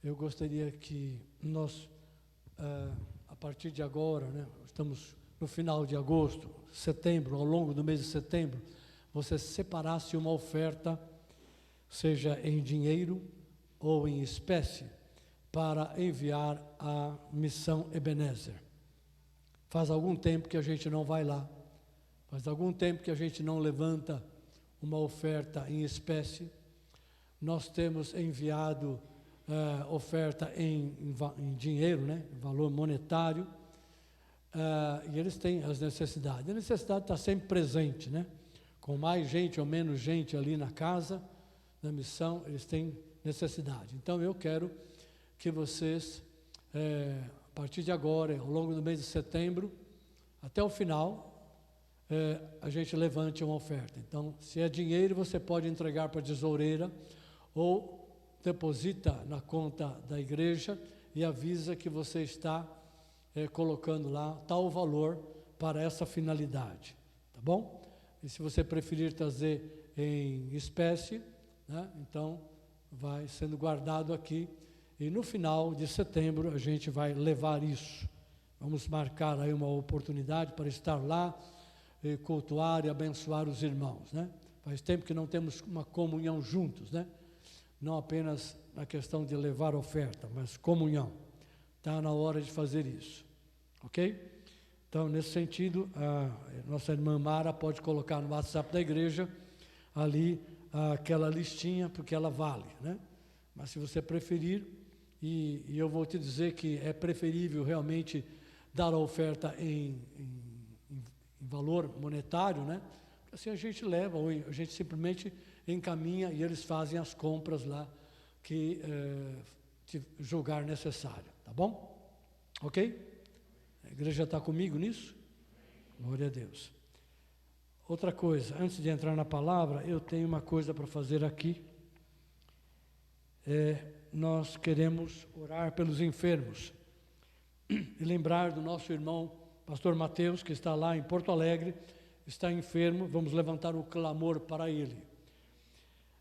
eu gostaria que nós, a partir de agora, né, estamos no final de agosto, setembro, ao longo do mês de setembro, você separasse uma oferta, seja em dinheiro ou em espécie, para enviar à missão Ebenezer. Faz algum tempo que a gente não vai lá, faz algum tempo que a gente não levanta uma oferta em espécie. Nós temos enviado oferta em dinheiro, né, em valor monetário, e eles têm as necessidades. A necessidade está sempre presente, né? Com mais gente ou menos gente ali na casa, na missão, eles têm necessidade. Então eu quero que vocês, a partir de agora, ao longo do mês de setembro, até o final, a gente levante uma oferta. Então, se é dinheiro, você pode entregar para a tesoureira ou deposita na conta da igreja e avisa que você está colocando lá tal valor para essa finalidade, tá bom? E se você preferir trazer em espécie, né, então vai sendo guardado aqui e no final de setembro a gente vai levar isso. Vamos marcar aí uma oportunidade para estar lá e cultuar e abençoar os irmãos, né? Faz tempo que não temos uma comunhão juntos, né? Não apenas na questão de levar oferta, mas comunhão. Está na hora de fazer isso, ok? Então, nesse sentido, a nossa irmã Mara pode colocar no WhatsApp da igreja ali aquela listinha, porque ela vale, né? Mas se você preferir, e eu vou te dizer que é preferível realmente dar a oferta em valor monetário, né? Assim a gente leva, ou a gente simplesmente encaminha e eles fazem as compras lá que julgar necessário, tá bom? Ok? A igreja está comigo nisso? Glória a Deus. Outra coisa, antes de entrar na palavra, eu tenho uma coisa para fazer aqui. Nós queremos orar pelos enfermos e lembrar do nosso irmão pastor Mateus, que está lá em Porto Alegre, está enfermo. Vamos levantar o clamor para ele.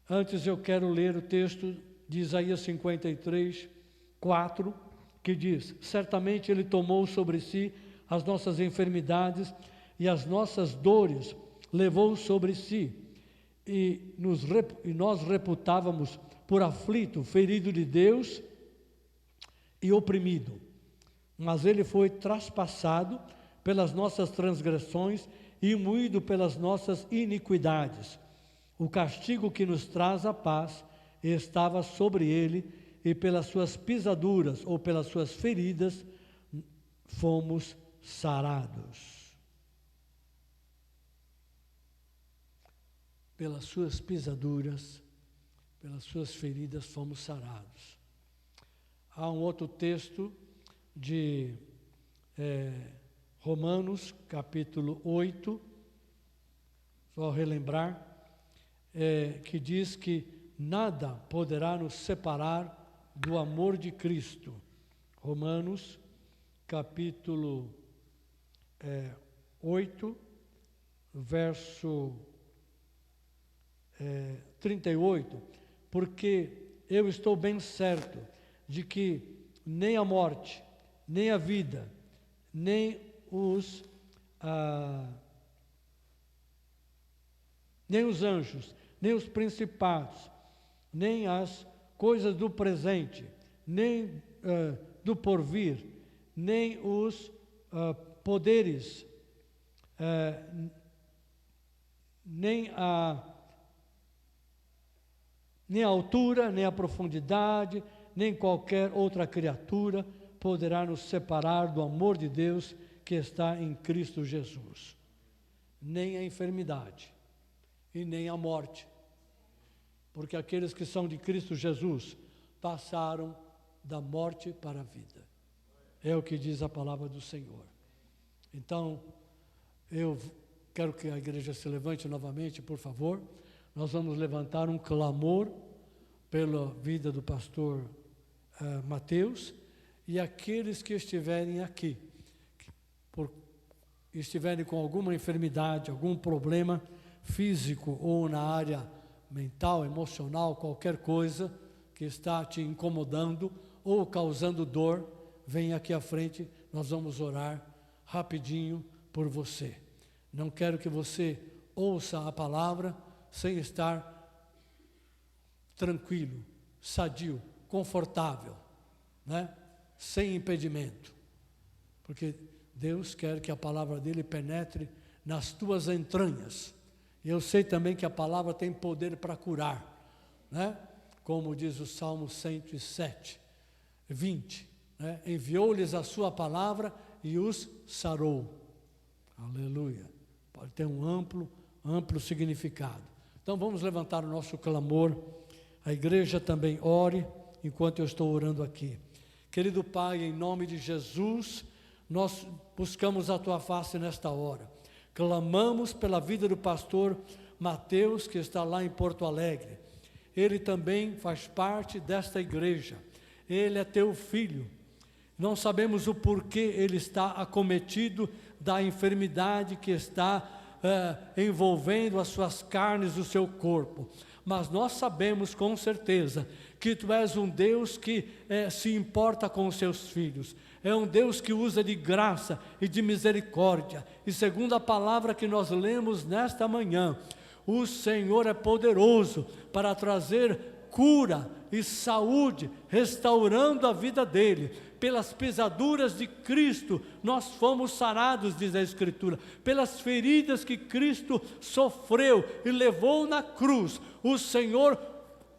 Antes eu quero ler o texto de Isaías 53, 4, que diz: certamente ele tomou sobre si as nossas enfermidades e as nossas dores levou sobre si, e nós reputávamos por aflito, ferido de Deus e oprimido. Mas ele foi traspassado pelas nossas transgressões e moído pelas nossas iniquidades. O castigo que nos traz a paz estava sobre ele, e pelas suas pisaduras ou pelas suas feridas fomos sarados. Pelas suas pisaduras, pelas suas feridas fomos sarados. Há um outro texto de Romanos, capítulo 8, só relembrar, que diz que nada poderá nos separar do amor de Cristo. Romanos, capítulo 8, verso 38, porque eu estou bem certo de que nem a morte, nem a vida, nem os anjos, nem os principados, nem as coisas do presente, nem do porvir, nem os poderes, nem a altura, nem a profundidade, nem qualquer outra criatura poderá nos separar do amor de Deus que está em Cristo Jesus. Nem a enfermidade e nem a morte, porque aqueles que são de Cristo Jesus passaram da morte para a vida. É o que diz a palavra do Senhor. Então, eu quero que a igreja se levante novamente, por favor. Nós vamos levantar um clamor pela vida do pastor Mateus, e aqueles que estiverem aqui, estiverem com alguma enfermidade, algum problema físico ou na área mental, emocional, qualquer coisa que está te incomodando, ou causando dor, venha aqui à frente, nós vamos orar rapidinho por você. Não quero que você ouça a palavra sem estar tranquilo, sadio, confortável, né? Sem impedimento. Porque Deus quer que a palavra dele penetre nas tuas entranhas. E eu sei também que a palavra tem poder para curar, né? Como diz o Salmo 107, 20, né? Enviou-lhes a sua palavra e os sarou. Aleluia. Pode ter um amplo significado. Então vamos levantar o nosso clamor. A igreja também ore enquanto eu estou orando aqui. Querido Pai, em nome de Jesus, nós buscamos a Tua face nesta hora. Clamamos pela vida do pastor Mateus, que está lá em Porto Alegre. Ele também faz parte desta igreja. Ele é Teu filho. Não sabemos o porquê ele está acometido da enfermidade que está envolvendo as suas carnes, o seu corpo. Mas nós sabemos com certeza que Tu és um Deus que se importa com os Seus filhos. É um Deus que usa de graça e de misericórdia. E segundo a palavra que nós lemos nesta manhã, o Senhor é poderoso para trazer cura e saúde, restaurando a vida dele. Pelas pisaduras de Cristo, nós fomos sarados, diz a Escritura. Pelas feridas que Cristo sofreu e levou na cruz, o Senhor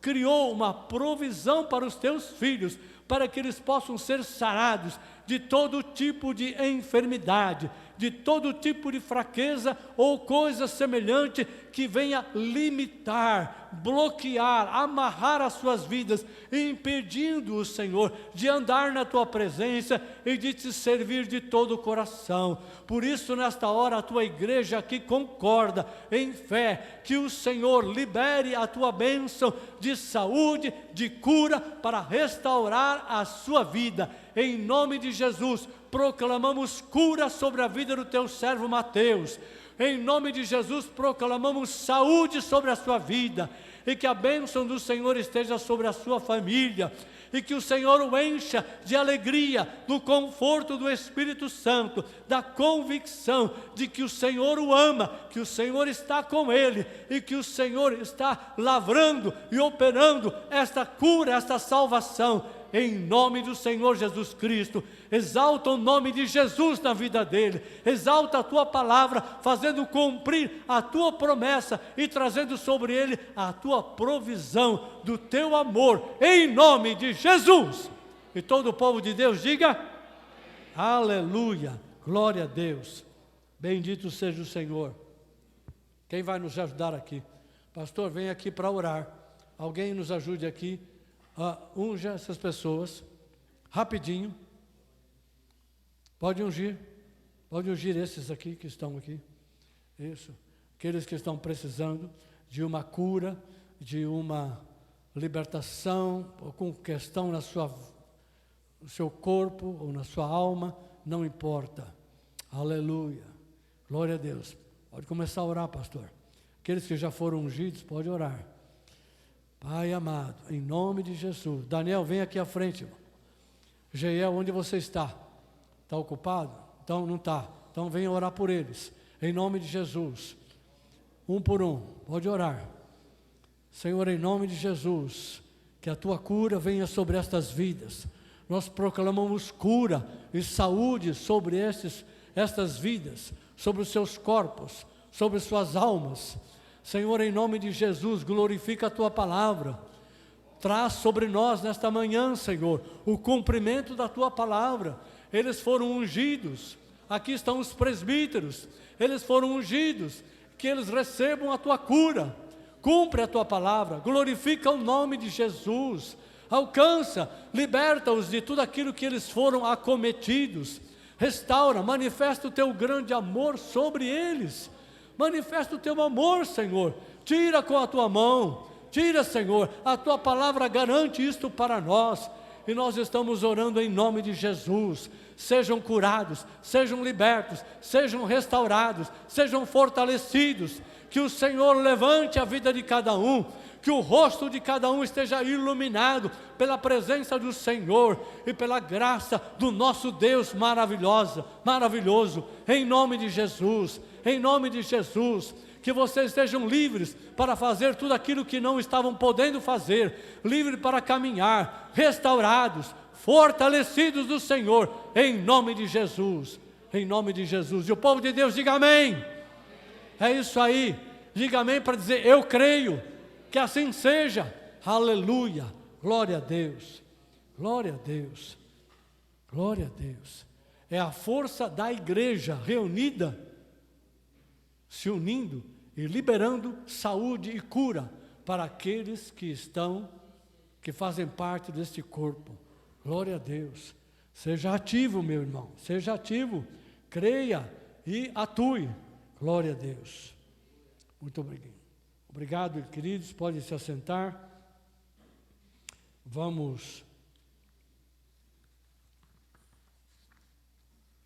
criou uma provisão para os teus filhos, para que eles possam ser sarados de todo tipo de enfermidade, de todo tipo de fraqueza ou coisa semelhante que venha limitar, bloquear, amarrar as suas vidas, impedindo o Senhor de andar na Tua presença e de Te servir de todo o coração. Por isso, nesta hora, a Tua igreja aqui concorda em fé que o Senhor libere a Tua bênção de saúde, de cura, para restaurar a sua vida. Em nome de Jesus, proclamamos cura sobre a vida do Teu servo Mateus. Em nome de Jesus, proclamamos saúde sobre a sua vida, e que a bênção do Senhor esteja sobre a sua família, e que o Senhor o encha de alegria, do conforto do Espírito Santo, da convicção de que o Senhor o ama, que o Senhor está com ele, e que o Senhor está lavrando e operando esta cura, esta salvação, em nome do Senhor Jesus Cristo. Exalta o nome de Jesus na vida dele, exalta a Tua palavra, fazendo cumprir a Tua promessa e trazendo sobre ele a Tua provisão do Teu amor, em nome de Jesus. E todo o povo de Deus diga: aleluia, glória a Deus, bendito seja o Senhor. Quem vai nos ajudar aqui? Pastor, vem aqui para orar. Alguém nos ajude aqui. Unja essas pessoas, rapidinho. Pode ungir esses aqui que estão aqui. Isso, aqueles que estão precisando de uma cura, de uma libertação, ou com questão no seu corpo ou na sua alma, não importa. Aleluia, glória a Deus. Pode começar a orar, pastor. Aqueles que já foram ungidos, pode orar. Pai amado, em nome de Jesus. Daniel, vem aqui à frente, irmão. Geiel, onde você está? Está ocupado? Então não está. Então venha orar por eles, em nome de Jesus. Um por um, pode orar. Senhor, em nome de Jesus, que a Tua cura venha sobre estas vidas. Nós proclamamos cura e saúde sobre estas vidas, sobre os seus corpos, sobre suas almas. Senhor, em nome de Jesus, glorifica a Tua palavra. Traz sobre nós nesta manhã, Senhor, o cumprimento da Tua palavra. Eles foram ungidos. Aqui estão os presbíteros. Eles foram ungidos. Que eles recebam a Tua cura. Cumpre a Tua palavra. Glorifica o nome de Jesus. Alcança, liberta-os de tudo aquilo que eles foram acometidos. Restaura, manifesta o Teu grande amor sobre eles. Manifesta o Teu amor, Senhor. Tira com a Tua mão. Tira, Senhor. A Tua palavra garante isto para nós. e nós estamos orando em nome de Jesus. Sejam curados, sejam libertos, sejam restaurados, sejam fortalecidos, que o Senhor levante a vida de cada um, que o rosto de cada um esteja iluminado pela presença do Senhor e pela graça do nosso Deus maravilhoso, em nome de Jesus, em nome de Jesus. Que vocês estejam livres para fazer tudo aquilo que não estavam podendo fazer, livres para caminhar, restaurados, fortalecidos do Senhor, em nome de Jesus, em nome de Jesus. E o povo de Deus diga amém. É isso aí, diga amém para dizer eu creio, que assim seja. Aleluia, glória a Deus, glória a Deus, glória a Deus. É a força da igreja reunida, se unindo e liberando saúde e cura para aqueles que fazem parte deste corpo. Glória a Deus. Seja ativo, meu irmão, seja ativo, creia e atue. Glória a Deus. Muito obrigado. Obrigado, queridos, podem se assentar.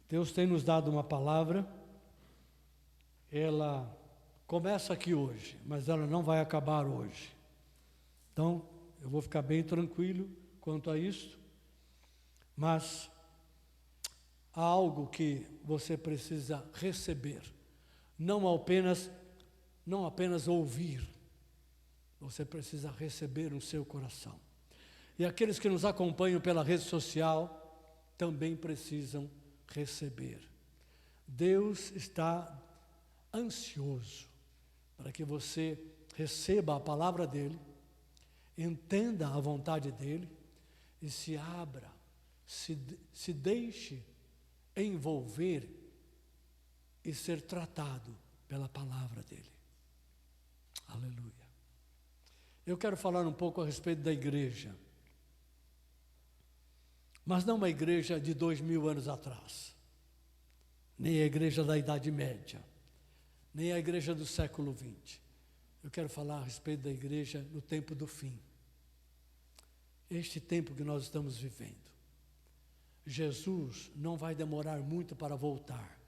Deus tem nos dado uma palavra. Ela começa aqui hoje, mas ela não vai acabar hoje. Então, eu vou ficar bem tranquilo quanto a isso, mas há algo que você precisa receber, não apenas ouvir, você precisa receber no seu coração. E aqueles que nos acompanham pela rede social também precisam receber. Deus está ansioso para que você receba a palavra dEle, entenda a vontade dEle e se abra, se deixe envolver e ser tratado pela palavra dEle. Aleluia. Eu quero falar um pouco a respeito da igreja, mas não uma igreja de 2000 anos atrás, nem a igreja da Idade Média, nem a igreja do século XX. Eu quero falar a respeito da igreja no tempo do fim. Este tempo que nós estamos vivendo. Jesus não vai demorar muito para voltar.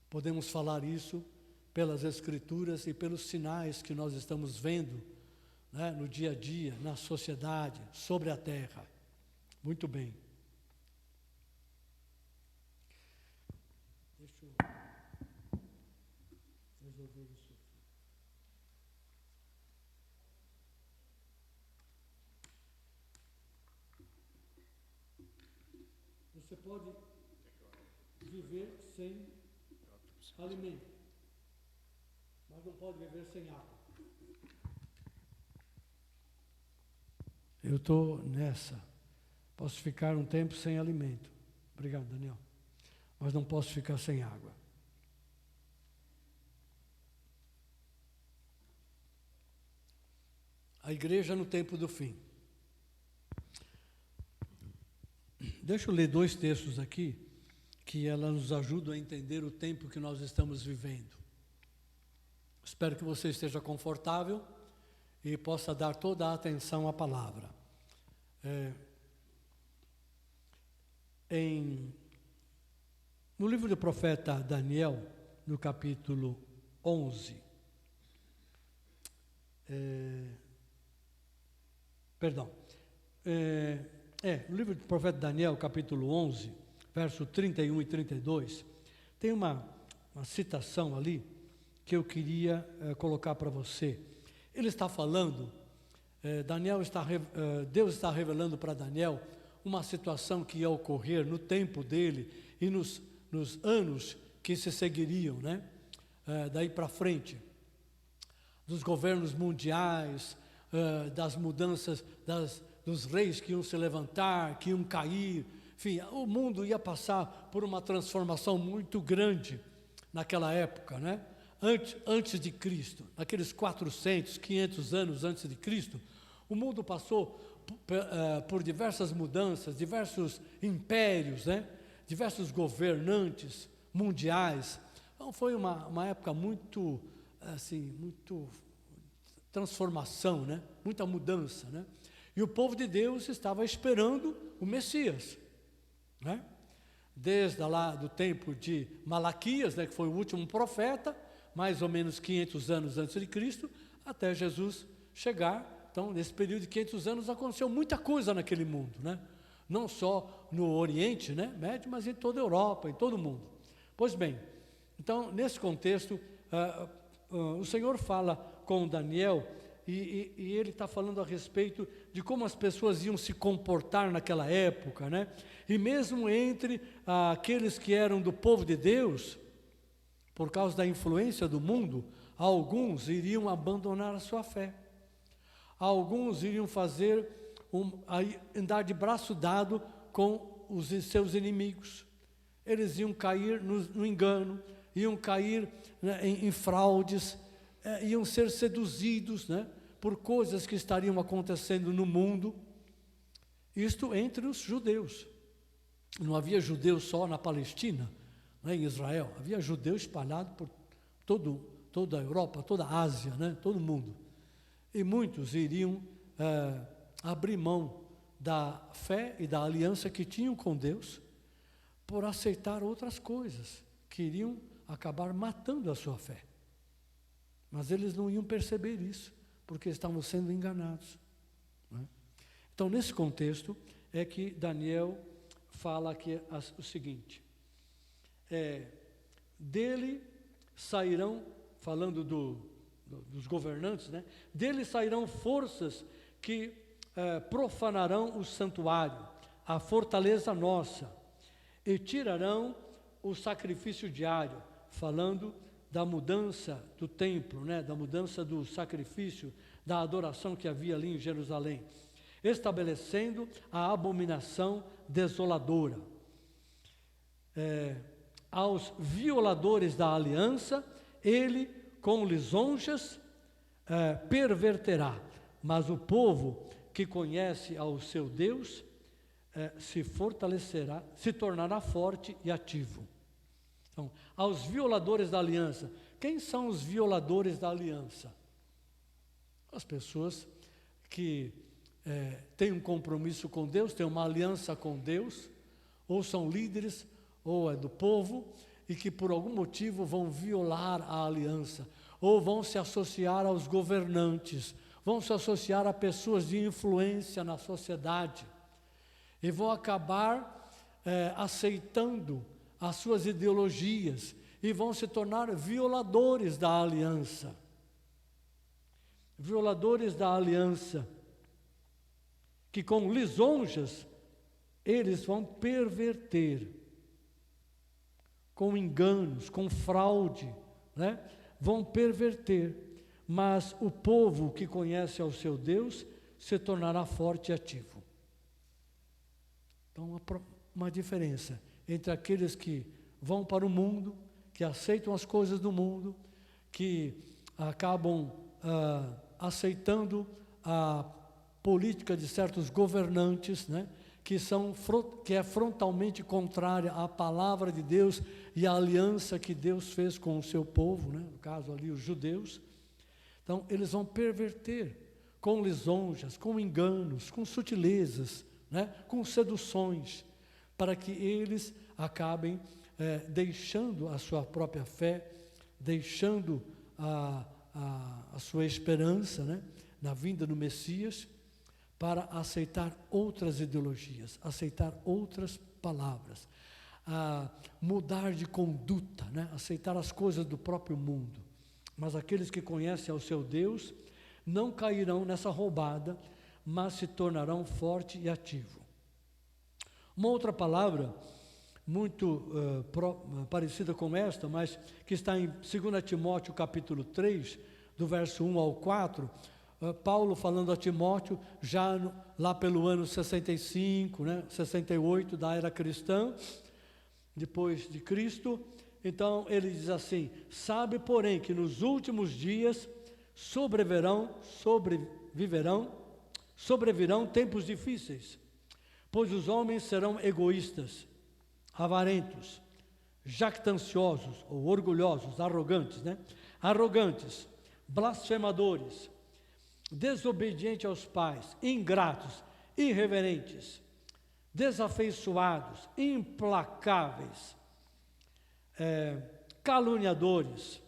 Podemos falar isso pelas Escrituras e pelos sinais que nós estamos vendo, né, no dia a dia, na sociedade, sobre a terra. Muito bem. Deixa eu resolver isso aqui. Você pode viver sem alimento, mas não pode viver sem água. Eu estou nessa. Posso ficar um tempo sem alimento. Obrigado, Daniel. Mas não posso ficar sem água. A igreja no tempo do fim. Deixa eu ler 2 textos aqui, que ela nos ajudam a entender o tempo que nós estamos vivendo. Espero que você esteja confortável e possa dar toda a atenção à palavra. No livro do profeta Daniel, no capítulo 11, no livro do profeta Daniel, capítulo 11, verso 31 e 32, tem uma citação ali que eu queria colocar para você. Ele está falando, Deus está revelando para Daniel uma situação que ia ocorrer no tempo dele e nos anos que se seguiriam, né? Daí para frente, dos governos mundiais, das mudanças, dos reis que iam se levantar, que iam cair, enfim, o mundo ia passar por uma transformação muito grande naquela época, né? Antes de Cristo, naqueles 400, 500 anos antes de Cristo, o mundo passou por diversas mudanças, diversos impérios, né? Diversos governantes mundiais. Então foi uma época muito, assim, muito transformação, né? Muita mudança, né? E o povo de Deus estava esperando o Messias, né? Desde lá do tempo de Malaquias, né, que foi o último profeta, mais ou menos 500 anos antes de Cristo, até Jesus chegar. Então, nesse período de 500 anos, aconteceu muita coisa naquele mundo, né? Não só no Oriente, né, Médio, mas em toda a Europa, em todo o mundo. Pois bem, então, nesse contexto, o Senhor fala com Daniel, e ele está falando a respeito de como as pessoas iam se comportar naquela época, né? E mesmo entre aqueles que eram do povo de Deus, por causa da influência do mundo, alguns iriam abandonar a sua fé. Alguns iriam andar de braço dado com os seus inimigos. Eles iam cair no engano, iam cair, né, em fraudes, iam ser seduzidos, né, por coisas que estariam acontecendo no mundo. Isto entre os judeus. Não havia judeus só na Palestina, né, em Israel. Havia judeus espalhados por toda a Europa, toda a Ásia, né, todo o mundo. E muitos iriam abrir mão da fé e da aliança que tinham com Deus por aceitar outras coisas, que iriam acabar matando a sua fé. Mas eles não iam perceber isso, porque estavam sendo enganados, né? Então, nesse contexto, é que Daniel fala aqui o seguinte, dele sairão, falando dos governantes, né? Dele sairão forças que profanarão o santuário, a fortaleza nossa, e tirarão o sacrifício diário, falando da mudança do templo, né? Da mudança do sacrifício, da adoração que havia ali em Jerusalém, estabelecendo a abominação desoladora. Aos violadores da aliança, ele com lisonjas perverterá, mas o povo que conhece ao seu Deus se fortalecerá, se tornará forte e ativo. Então, aos violadores da aliança. Quem são os violadores da aliança? As pessoas que têm um compromisso com Deus, têm uma aliança com Deus, ou são líderes, ou é do povo, e que por algum motivo vão violar a aliança, ou vão se associar aos governantes, vão se associar a pessoas de influência na sociedade, e vão acabar aceitando as suas ideologias, e vão se tornar violadores da aliança. Violadores da aliança, que com lisonjas, eles vão perverter, com enganos, com fraude, né? Vão perverter, mas o povo que conhece ao seu Deus se tornará forte e ativo. Então, uma diferença entre aqueles que vão para o mundo, que aceitam as coisas do mundo, que acabam aceitando a política de certos governantes, né? Que é frontalmente contrária à palavra de Deus e à aliança que Deus fez com o seu povo, né? No caso ali os judeus. Então eles vão perverter com lisonjas, com enganos, com sutilezas, né? Com seduções, para que eles acabem deixando a sua própria fé, deixando a sua esperança, né? Na vinda do Messias, para aceitar outras ideologias, aceitar outras palavras, mudar de conduta, né? Aceitar as coisas do próprio mundo. Mas aqueles que conhecem ao seu Deus não cairão nessa roubada, mas se tornarão forte e ativo. Uma outra palavra muito parecida com esta, mas que está em 2 Timóteo capítulo 3, do verso 1 ao 4, Paulo falando a Timóteo, já lá pelo ano 65, né, 68 da era cristã, depois de Cristo. Então ele diz assim: sabe, porém, que nos últimos dias sobrevirão tempos difíceis, pois os homens serão egoístas, avarentos, jactanciosos ou orgulhosos, arrogantes, né? Arrogantes, blasfemadores, desobedientes aos pais, ingratos, irreverentes, desafeiçoados, implacáveis, caluniadores,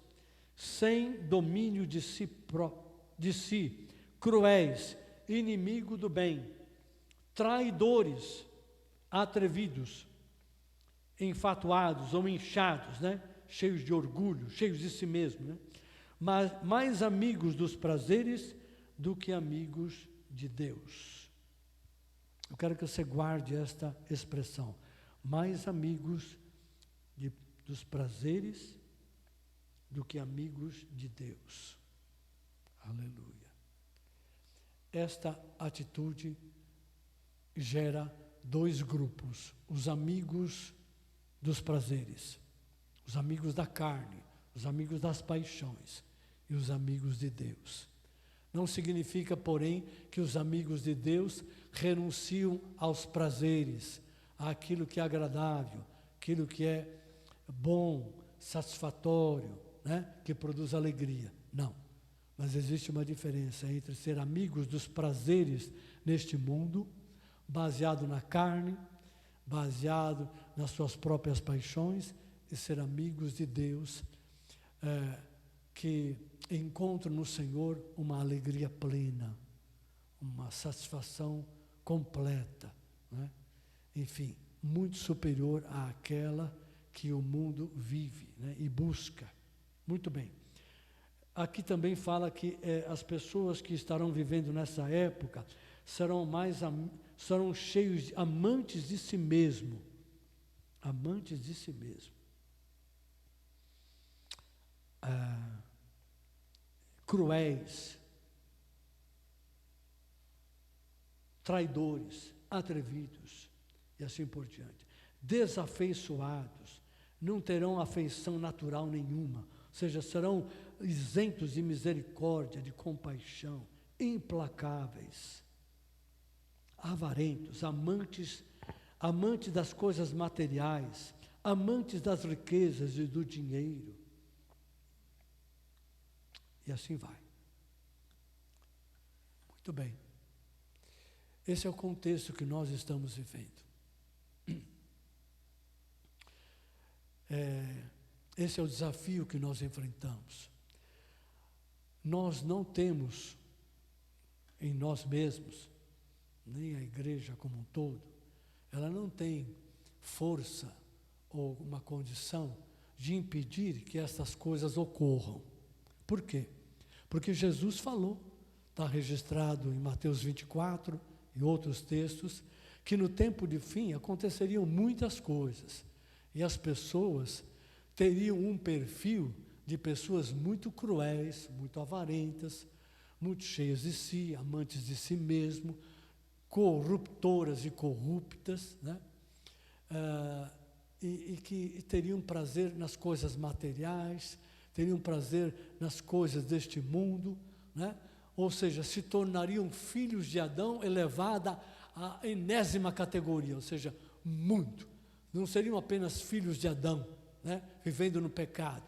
sem domínio de si, cruéis, inimigo do bem, traidores, atrevidos, enfatuados ou inchados, né? Cheios de orgulho, cheios de si mesmo, né? Mas mais amigos dos prazeres do que amigos de Deus. Eu quero que você guarde esta expressão. Mais amigos dos prazeres do que amigos de Deus. Aleluia. Esta atitude gera dois grupos: os amigos dos prazeres, os amigos da carne, os amigos das paixões e os amigos de Deus. Não significa, porém, que os amigos de Deus renunciam aos prazeres, àquilo que é agradável, aquilo que é bom, satisfatório, né? Que produz alegria. Não. Mas existe uma diferença entre ser amigos dos prazeres neste mundo, baseado na carne, baseado nas suas próprias paixões, e ser amigos de Deus, que encontram no Senhor uma alegria plena, uma satisfação completa, né? Enfim, muito superior àquela que o mundo vive, né? E busca. Muito bem. Aqui também fala que as pessoas que estarão vivendo nessa época serão cheios de amantes de si mesmo. Amantes de si mesmo. Cruéis, traidores, atrevidos e assim por diante. Desafeiçoados, não terão afeição natural nenhuma, ou seja, serão isentos de misericórdia, de compaixão, implacáveis, avarentos, amantes das coisas materiais, amantes das riquezas e do dinheiro. E assim vai. Muito bem. Esse é o contexto que nós estamos vivendo. Esse é o desafio que nós enfrentamos. Nós não temos em nós mesmos, nem a igreja como um todo, ela não tem força ou uma condição de impedir que essas coisas ocorram. Por quê? Porque Jesus falou, está registrado em Mateus 24 e outros textos, que no tempo de fim aconteceriam muitas coisas, e as pessoas teriam um perfil de pessoas muito cruéis, muito avarentas, muito cheias de si, amantes de si mesmo, corruptoras e corruptas, né? E que teriam prazer nas coisas materiais, teriam prazer nas coisas deste mundo, né? Ou seja, se tornariam filhos de Adão elevada à enésima categoria, ou seja, muito. Não seriam apenas filhos de Adão, né? Vivendo no pecado.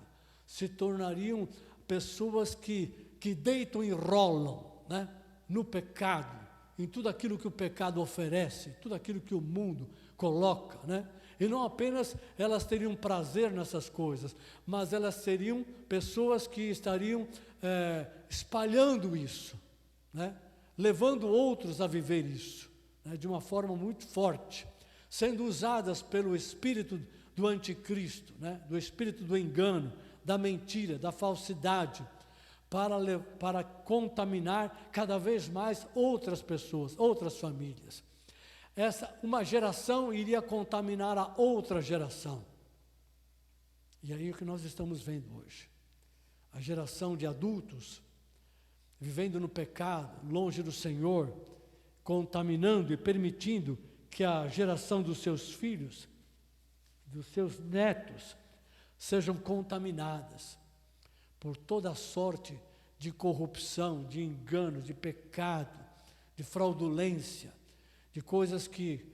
Se tornariam pessoas que deitam e rolam, né? No pecado, em tudo aquilo que o pecado oferece, tudo aquilo que o mundo coloca, né? E não apenas elas teriam prazer nessas coisas, mas elas seriam pessoas que estariam espalhando isso, né? Levando outros a viver isso, né? De uma forma muito forte, sendo usadas pelo espírito do anticristo, né? Do espírito do engano, da mentira, da falsidade, para contaminar cada vez mais outras pessoas, outras famílias. Uma geração iria contaminar a outra geração. E aí é o que nós estamos vendo hoje. A geração de adultos, vivendo no pecado, longe do Senhor, contaminando e permitindo que a geração dos seus filhos, dos seus netos, sejam contaminadas por toda a sorte de corrupção, de engano, de pecado, de fraudulência, de coisas que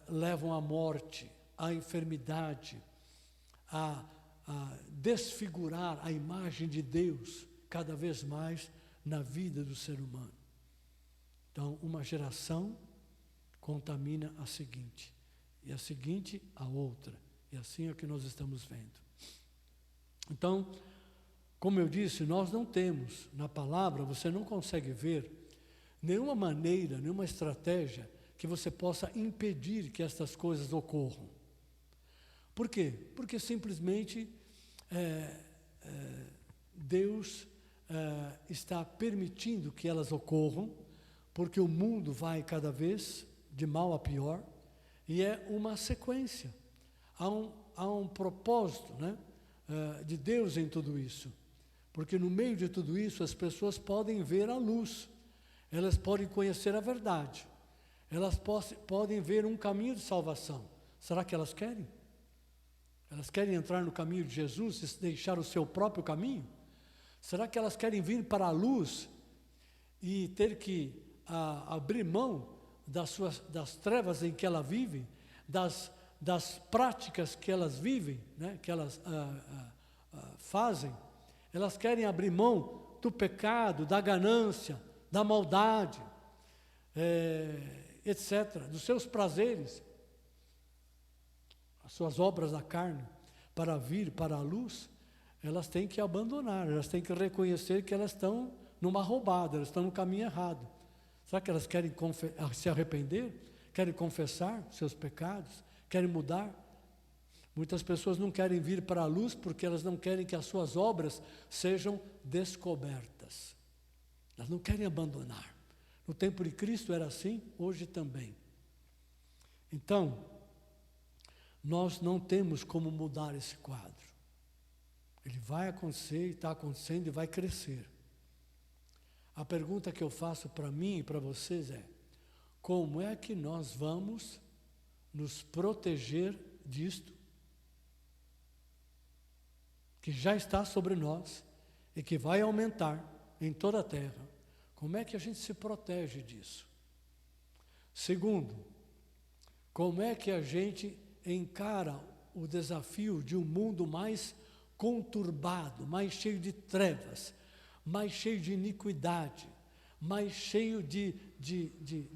levam à morte, à enfermidade, a desfigurar a imagem de Deus cada vez mais na vida do ser humano. Então, uma geração contamina a seguinte, e a seguinte a outra, e assim é o que nós estamos vendo. Então, como eu disse, nós não temos, na palavra, você não consegue ver nenhuma maneira, nenhuma estratégia que você possa impedir que estas coisas ocorram. Por quê? Porque simplesmente Deus está permitindo que elas ocorram, porque o mundo vai cada vez de mal a pior, e é uma sequência. Há um propósito, né, de Deus em tudo isso. Porque no meio de tudo isso as pessoas podem ver a luz, elas podem conhecer a verdade, elas podem ver um caminho de salvação. Será que elas querem? Elas querem entrar no caminho de Jesus e deixar o seu próprio caminho? Será que elas querem vir para a luz e ter que abrir mão das trevas em que ela vive, das práticas que elas vivem, né, que elas fazem? Elas querem abrir mão do pecado, da ganância, da maldade, etc., dos seus prazeres, as suas obras da carne, para vir para a luz. Elas têm que abandonar, elas têm que reconhecer que elas estão numa roubada, elas estão no caminho errado. Será que elas querem se arrepender? Querem confessar seus pecados? Querem mudar? Muitas pessoas não querem vir para a luz porque elas não querem que as suas obras sejam descobertas. Elas não querem abandonar. No tempo de Cristo era assim, hoje também. Então, nós não temos como mudar esse quadro. Ele vai acontecer, está acontecendo e vai crescer. A pergunta que eu faço para mim e para vocês é: como é que nós vamos nos proteger disto, que já está sobre nós e que vai aumentar em toda a terra? Como é que a gente se protege disso? Segundo, como é que a gente encara o desafio de um mundo mais conturbado, mais cheio de trevas, mais cheio de iniquidade, mais cheio de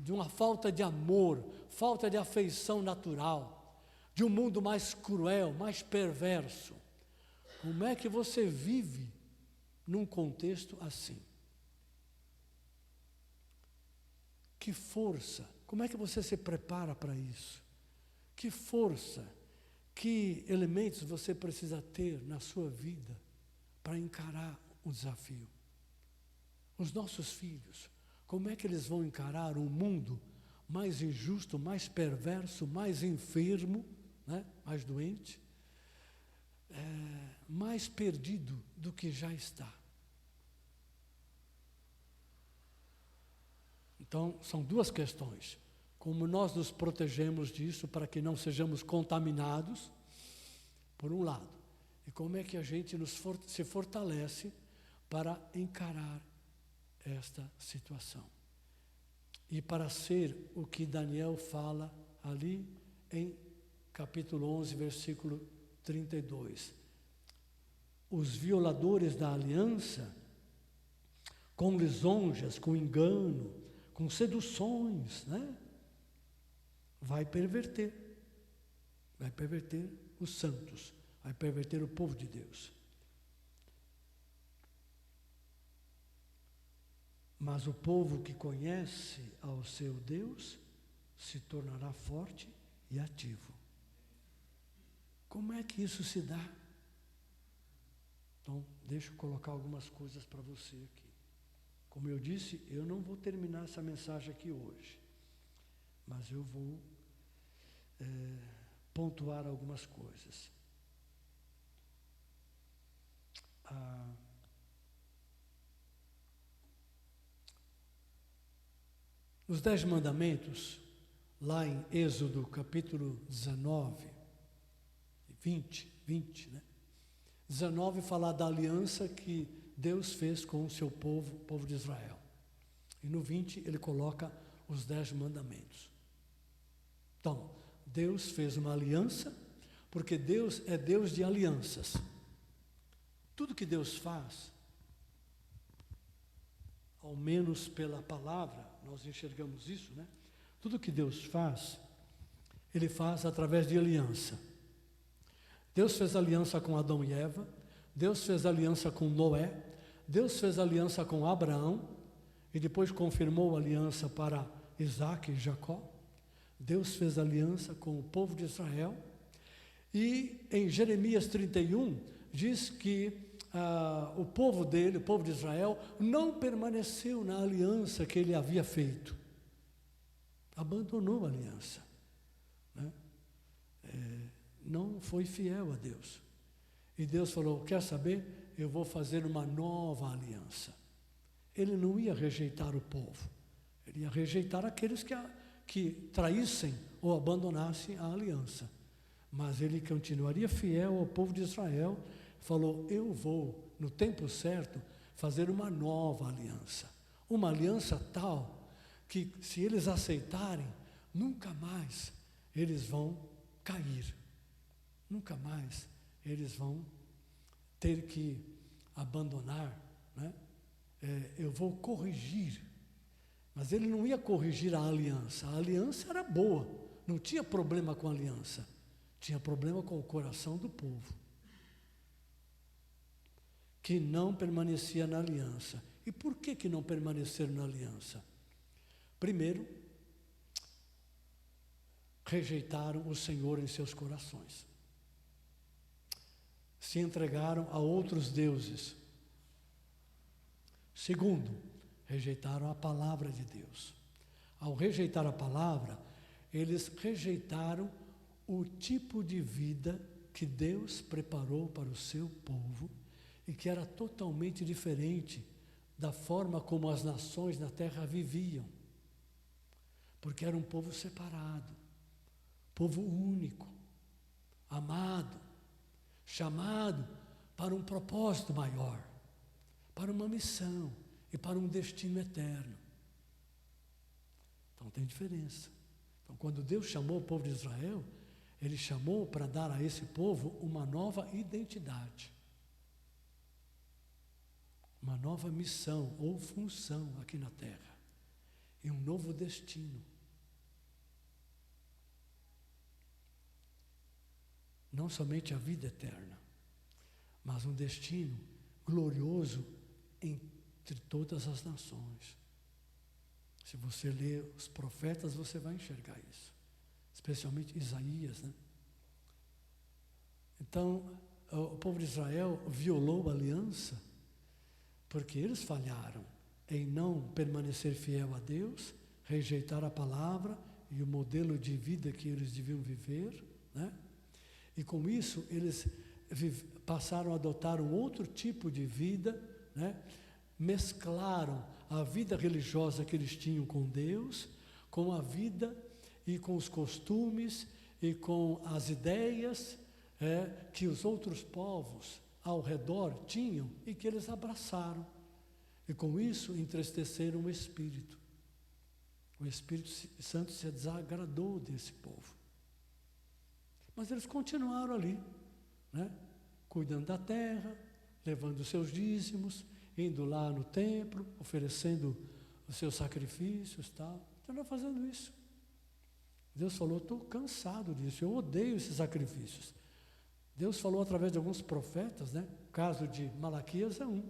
uma falta de amor, falta de afeição natural, de um mundo mais cruel, mais perverso? Como é que você vive num contexto assim? Que força, como é que você se prepara para isso? Que força, que elementos você precisa ter na sua vida para encarar o desafio? Os nossos filhos, como é que eles vão encarar um mundo mais injusto, mais perverso, mais enfermo, né? Mais doente, mais perdido do que já está? Então, são duas questões. Como nós nos protegemos disso para que não sejamos contaminados, por um lado, e como é que a gente se fortalece para encarar esta situação. E para ser o que Daniel fala ali em capítulo 11, versículo 32. Os violadores da aliança, com lisonjas, com engano, com seduções, né? Vai perverter os santos, vai perverter o povo de Deus. Mas o povo que conhece ao seu Deus se tornará forte e ativo. Como é que isso se dá? Então, deixa eu colocar algumas coisas para você aqui. Como eu disse, eu não vou terminar essa mensagem aqui hoje, mas eu vou pontuar algumas coisas. Os 10 mandamentos, lá em Êxodo capítulo 19, 20, né? 19 fala da aliança que Deus fez com o seu povo, o povo de Israel. E no 20 ele coloca os 10 mandamentos. Então, Deus fez uma aliança, porque Deus é Deus de alianças. Tudo que Deus faz ao menos pela palavra, nós enxergamos isso, né? Tudo que Deus faz, Ele faz através de aliança. Deus fez aliança com Adão e Eva, Deus fez aliança com Noé, Deus fez aliança com Abraão, e depois confirmou a aliança para Isaac e Jacó. Deus fez aliança com o povo de Israel. E em Jeremias 31, diz que o povo dele, o povo de Israel, não permaneceu na aliança que ele havia feito. Abandonou a aliança, né? Não foi fiel a Deus. E Deus falou, quer saber? Eu vou fazer uma nova aliança. Ele não ia rejeitar o povo. Ele ia rejeitar aqueles que traíssem ou abandonassem a aliança. Mas ele continuaria fiel ao povo de Israel. Falou, eu vou, no tempo certo, fazer uma nova aliança. Uma aliança tal que, se eles aceitarem, nunca mais eles vão cair. Nunca mais eles vão ter que abandonar, né? Eu vou corrigir. Mas ele não ia corrigir a aliança. A aliança era boa, não tinha problema com a aliança. Tinha problema com o coração do povo, que não permanecia na aliança. E por que não permaneceram na aliança? Primeiro, rejeitaram o Senhor em seus corações. Se entregaram a outros deuses. Segundo, rejeitaram a palavra de Deus. Ao rejeitar a palavra, eles rejeitaram o tipo de vida que Deus preparou para o seu povo e que era totalmente diferente da forma como as nações na terra viviam. Porque era um povo separado, povo único, amado, chamado para um propósito maior, para uma missão e para um destino eterno. Então tem diferença. Então, quando Deus chamou o povo de Israel, Ele chamou para dar a esse povo uma nova identidade, uma nova missão ou função aqui na terra, e um novo destino. Não somente a vida eterna, mas um destino glorioso entre todas as nações. Se você ler os profetas, você vai enxergar isso, especialmente Isaías, né? Então, o povo de Israel violou a aliança, porque eles falharam em não permanecer fiel a Deus, rejeitar a palavra e o modelo de vida que eles deviam viver, né? E com isso, eles passaram a adotar um outro tipo de vida, né? Mesclaram a vida religiosa que eles tinham com Deus, com a vida e com os costumes e com as ideias que os outros povos ao redor tinham e que eles abraçaram. E com isso entristeceram o Espírito. O Espírito Santo se desagradou desse povo. Mas eles continuaram ali, né? Cuidando da terra, levando os seus dízimos, indo lá no templo, oferecendo os seus sacrifícios, tal. Continuaram fazendo isso. Deus falou, estou cansado disso, eu odeio esses sacrifícios. Deus falou através de alguns profetas, né? O caso de Malaquias é um.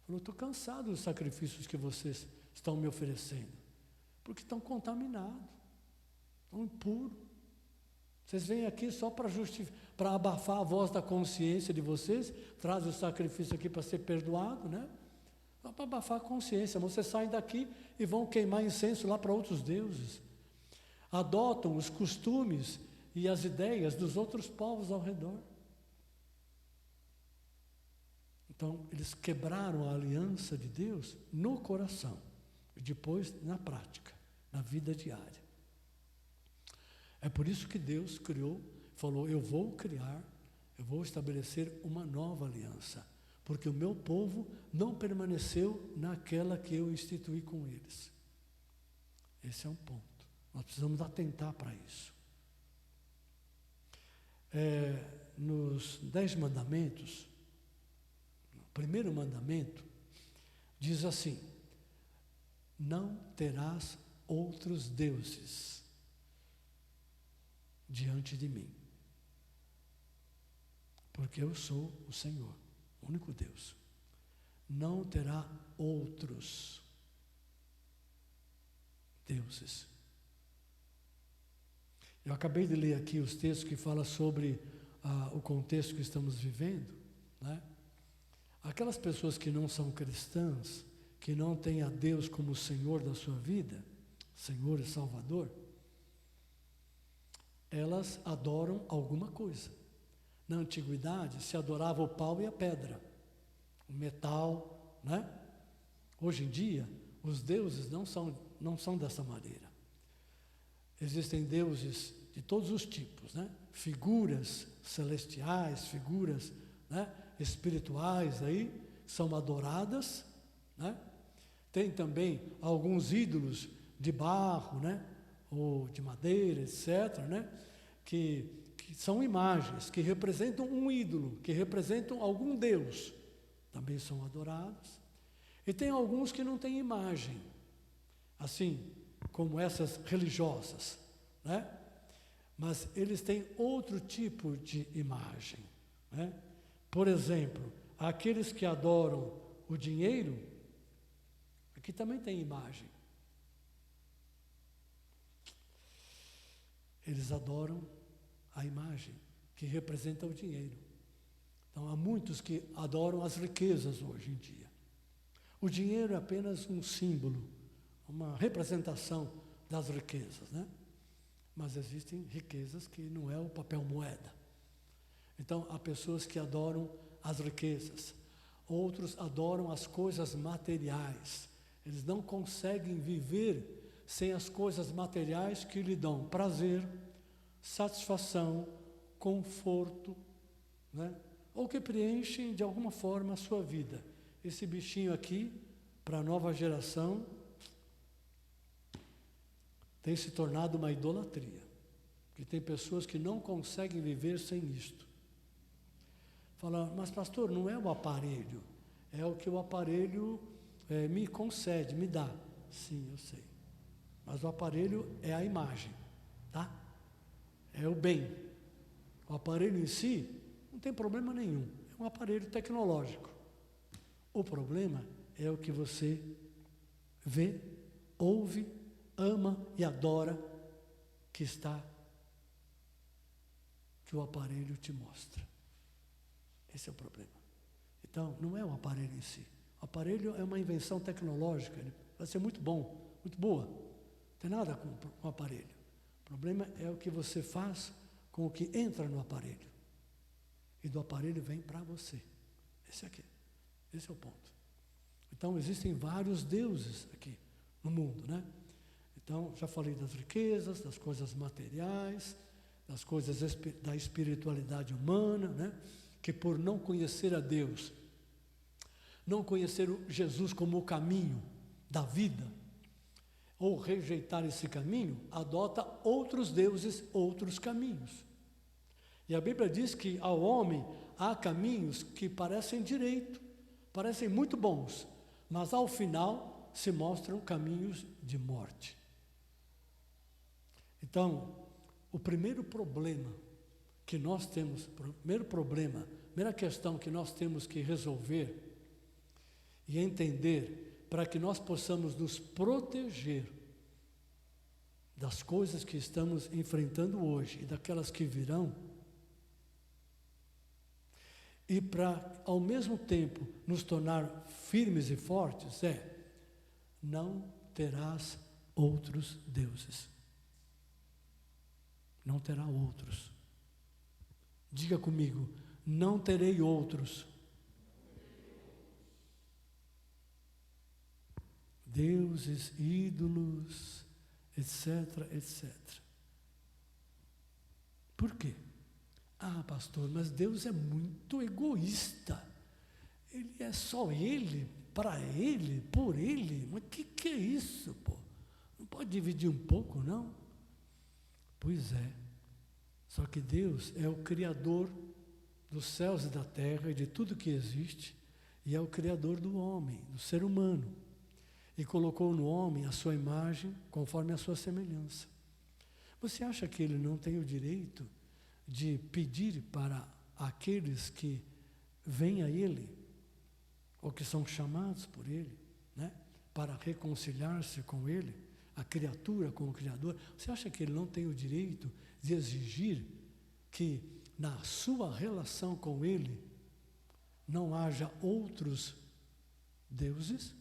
Falou, estou cansado dos sacrifícios que vocês estão me oferecendo, porque estão contaminados, estão impuros. Vocês vêm aqui só para abafar a voz da consciência de vocês, trazem o sacrifício aqui para ser perdoado, né? Só para abafar a consciência. Vocês saem daqui e vão queimar incenso lá para outros deuses. Adotam os costumes e as ideias dos outros povos ao redor. Então, eles quebraram a aliança de Deus no coração e depois na prática, na vida diária. É por isso que Deus criou, falou, eu vou estabelecer uma nova aliança, porque o meu povo não permaneceu naquela que eu instituí com eles. Esse é um ponto. Nós precisamos atentar para isso. Nos 10 mandamentos, o primeiro mandamento diz assim, não terás outros deuses diante de mim, porque eu sou o Senhor, o único Deus. Não terá outros deuses. Eu acabei de ler aqui os textos que falam sobre o contexto que estamos vivendo, né? Aquelas pessoas que não são cristãs, que não têm a Deus como Senhor da sua vida, Senhor e Salvador, elas adoram alguma coisa. Na antiguidade se adorava o pau e a pedra, o metal, né? Hoje em dia, os deuses não são dessa maneira. Existem deuses de todos os tipos, né? Figuras celestiais, figuras, né, espirituais aí, são adoradas, né? Tem também alguns ídolos de barro, né, ou de madeira, etc., né, que são imagens, que representam um ídolo, que representam algum Deus, também são adorados. E tem alguns que não têm imagem, assim como essas religiosas, né? Mas eles têm outro tipo de imagem, né? Por exemplo, aqueles que adoram o dinheiro, aqui também tem imagem. Eles adoram a imagem que representa o dinheiro. Então, há muitos que adoram as riquezas hoje em dia. O dinheiro é apenas um símbolo, uma representação das riquezas, né? Mas existem riquezas que não é o papel moeda. Então, há pessoas que adoram as riquezas, outros adoram as coisas materiais. Eles não conseguem viver sem as coisas materiais que lhe dão prazer, satisfação, conforto, né? Ou que preenchem de alguma forma a sua vida. Esse bichinho aqui, para a nova geração, tem se tornado uma idolatria, porque tem pessoas que não conseguem viver sem isto. Fala, mas pastor, não é o aparelho, é o que o aparelho me concede, me dá. Sim, eu sei, mas o aparelho é a imagem, tá? É o bem. O aparelho em si não tem problema nenhum, é um aparelho tecnológico. O problema é o que você vê, ouve, ama e adora que o aparelho te mostra. Esse é o problema. Então, não é o aparelho em si. O aparelho é uma invenção tecnológica, ele vai ser muito bom, muito boa. Não tem nada com o aparelho. O problema é o que você faz com o que entra no aparelho. E do aparelho vem para você. Esse é o ponto. Então, existem vários deuses aqui no mundo, né? Então, já falei das riquezas, das coisas materiais, das coisas da espiritualidade humana, né? Que por não conhecer a Deus, não conhecer Jesus como o caminho da vida, ou rejeitar esse caminho, adota outros deuses, outros caminhos. E a Bíblia diz que ao homem há caminhos que parecem direito, parecem muito bons, mas ao final se mostram caminhos de morte. Então, o primeiro problema que nós temos, primeira questão que nós temos que resolver e entender para que nós possamos nos proteger das coisas que estamos enfrentando hoje e daquelas que virão, e para, ao mesmo tempo, nos tornar firmes e fortes, não terás outros deuses. Não terá outros. Diga comigo, não terei outros. Deuses, ídolos, etc, etc. Por quê? Ah, pastor, mas Deus é muito egoísta. Ele é só Ele, para Ele, por Ele. Mas o que é isso, pô? Não pode dividir um pouco, não? Pois é. Só que Deus é o Criador dos céus e da terra e de tudo que existe, e é o Criador do homem, do ser humano. e colocou no homem a sua imagem, conforme a sua semelhança. Você acha que ele não tem o direito de pedir para aqueles que vêm a ele, ou que são chamados por ele, né, para reconciliar-se com ele, a criatura com o Criador? Você acha que ele não tem o direito de exigir que na sua relação com ele não haja outros deuses?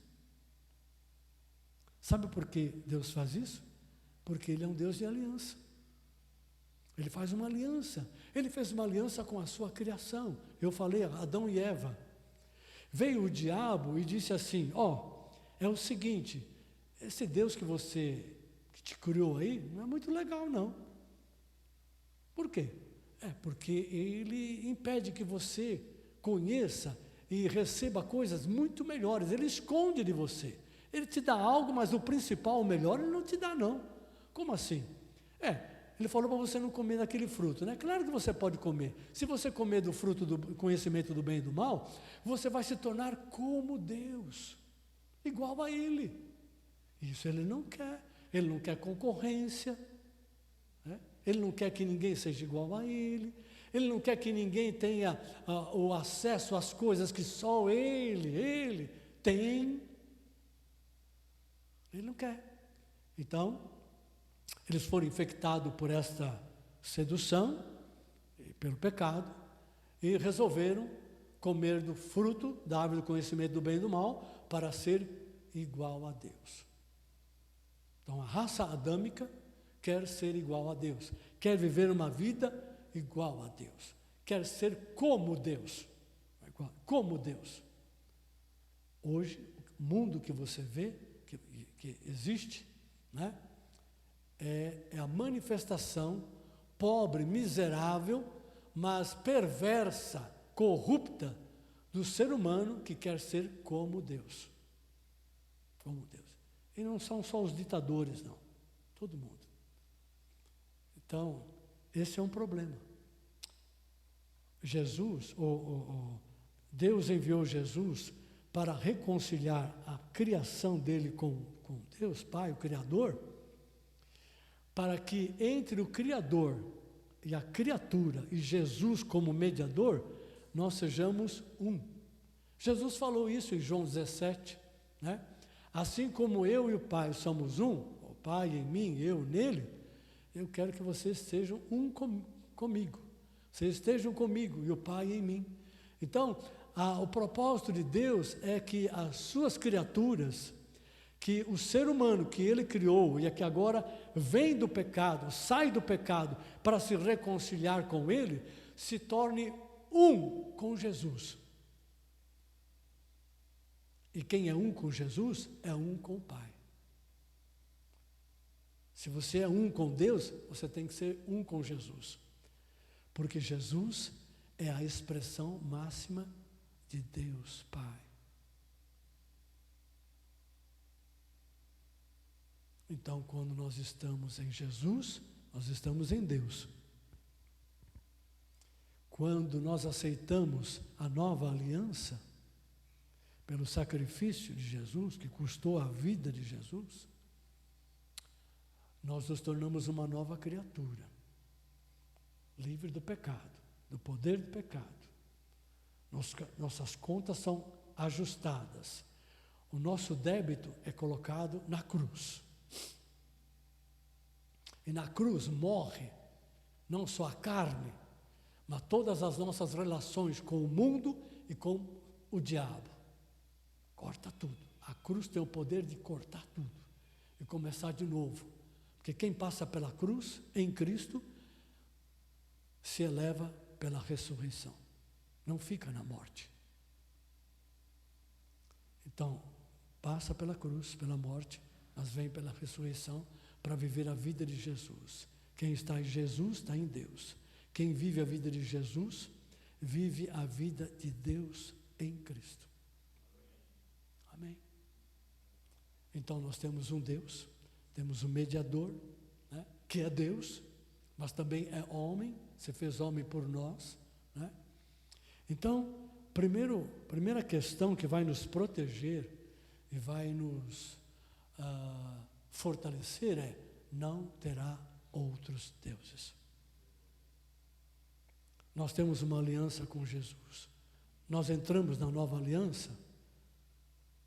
Sabe por que Deus faz isso? Porque ele é um Deus de aliança. Ele faz uma aliança. Ele fez uma aliança com a sua criação. Eu falei, Adão e Eva. Veio o diabo e disse assim: é o seguinte, esse Deus que te criou aí, não é muito legal, não. Por quê? Porque ele impede que você conheça e receba coisas muito melhores. Ele esconde de você. Ele te dá algo, mas o principal, o melhor, ele não te dá, não. Como assim? Ele falou para você não comer daquele fruto, né? Claro que você pode comer. Se você comer do fruto do conhecimento do bem e do mal, você vai se tornar como Deus, igual a Ele. Isso Ele não quer. Ele não quer concorrência, né? Ele não quer que ninguém seja igual a Ele. Ele não quer que ninguém tenha o acesso às coisas que só Ele tem. Ele não quer. Então, eles foram infectados por esta sedução, pelo pecado, e resolveram comer do fruto da árvore do conhecimento do bem e do mal para ser igual a Deus. Então, a raça adâmica quer ser igual a Deus, quer viver uma vida igual a Deus, quer ser como Deus, como Deus. Hoje, o mundo que você vê, que existe, né, é a manifestação pobre, miserável, mas perversa, corrupta do ser humano que quer ser como Deus. Como Deus. E não são só os ditadores, não. Todo mundo. Então, esse é um problema. Deus enviou Jesus para reconciliar a criação dele com Deus, Pai, o Criador, para que entre o Criador e a criatura e Jesus como mediador, nós sejamos um. Jesus falou isso em João 17, né? Assim como eu e o Pai somos um, o Pai em mim, eu nele, eu quero que vocês sejam um comigo. Vocês estejam comigo e o Pai em mim. Então, o propósito de Deus é que as suas criaturas, que o ser humano que Ele criou e que agora vem do pecado, sai do pecado para se reconciliar com Ele, se torne um com Jesus. E quem é um com Jesus, é um com o Pai. Se você é um com Deus, você tem que ser um com Jesus. Porque Jesus é a expressão máxima de Deus Pai. Então, quando nós estamos em Jesus, nós estamos em Deus. Quando nós aceitamos a nova aliança, pelo sacrifício de Jesus, que custou a vida de Jesus, nós nos tornamos uma nova criatura, livre do pecado, do poder do pecado. Nossas contas são ajustadas. O nosso débito é colocado na cruz. E na cruz morre não só a carne, mas todas as nossas relações com o mundo e com o diabo. Corta tudo. A cruz tem o poder de cortar tudo e começar de novo. Porque quem passa pela cruz, em Cristo, se eleva pela ressurreição. Não fica na morte. Então, passa pela cruz, pela morte, mas vem pela ressurreição para viver a vida de Jesus. Quem está em Jesus, está em Deus. Quem vive a vida de Jesus, vive a vida de Deus em Cristo. Amém? Então, nós temos um Deus, temos um mediador, né, que é Deus, mas também é homem, se fez homem por nós, né? Então, primeira questão que vai nos proteger e vai nos fortalecer é: não terá outros deuses. Nós temos uma aliança com Jesus. Nós entramos na nova aliança?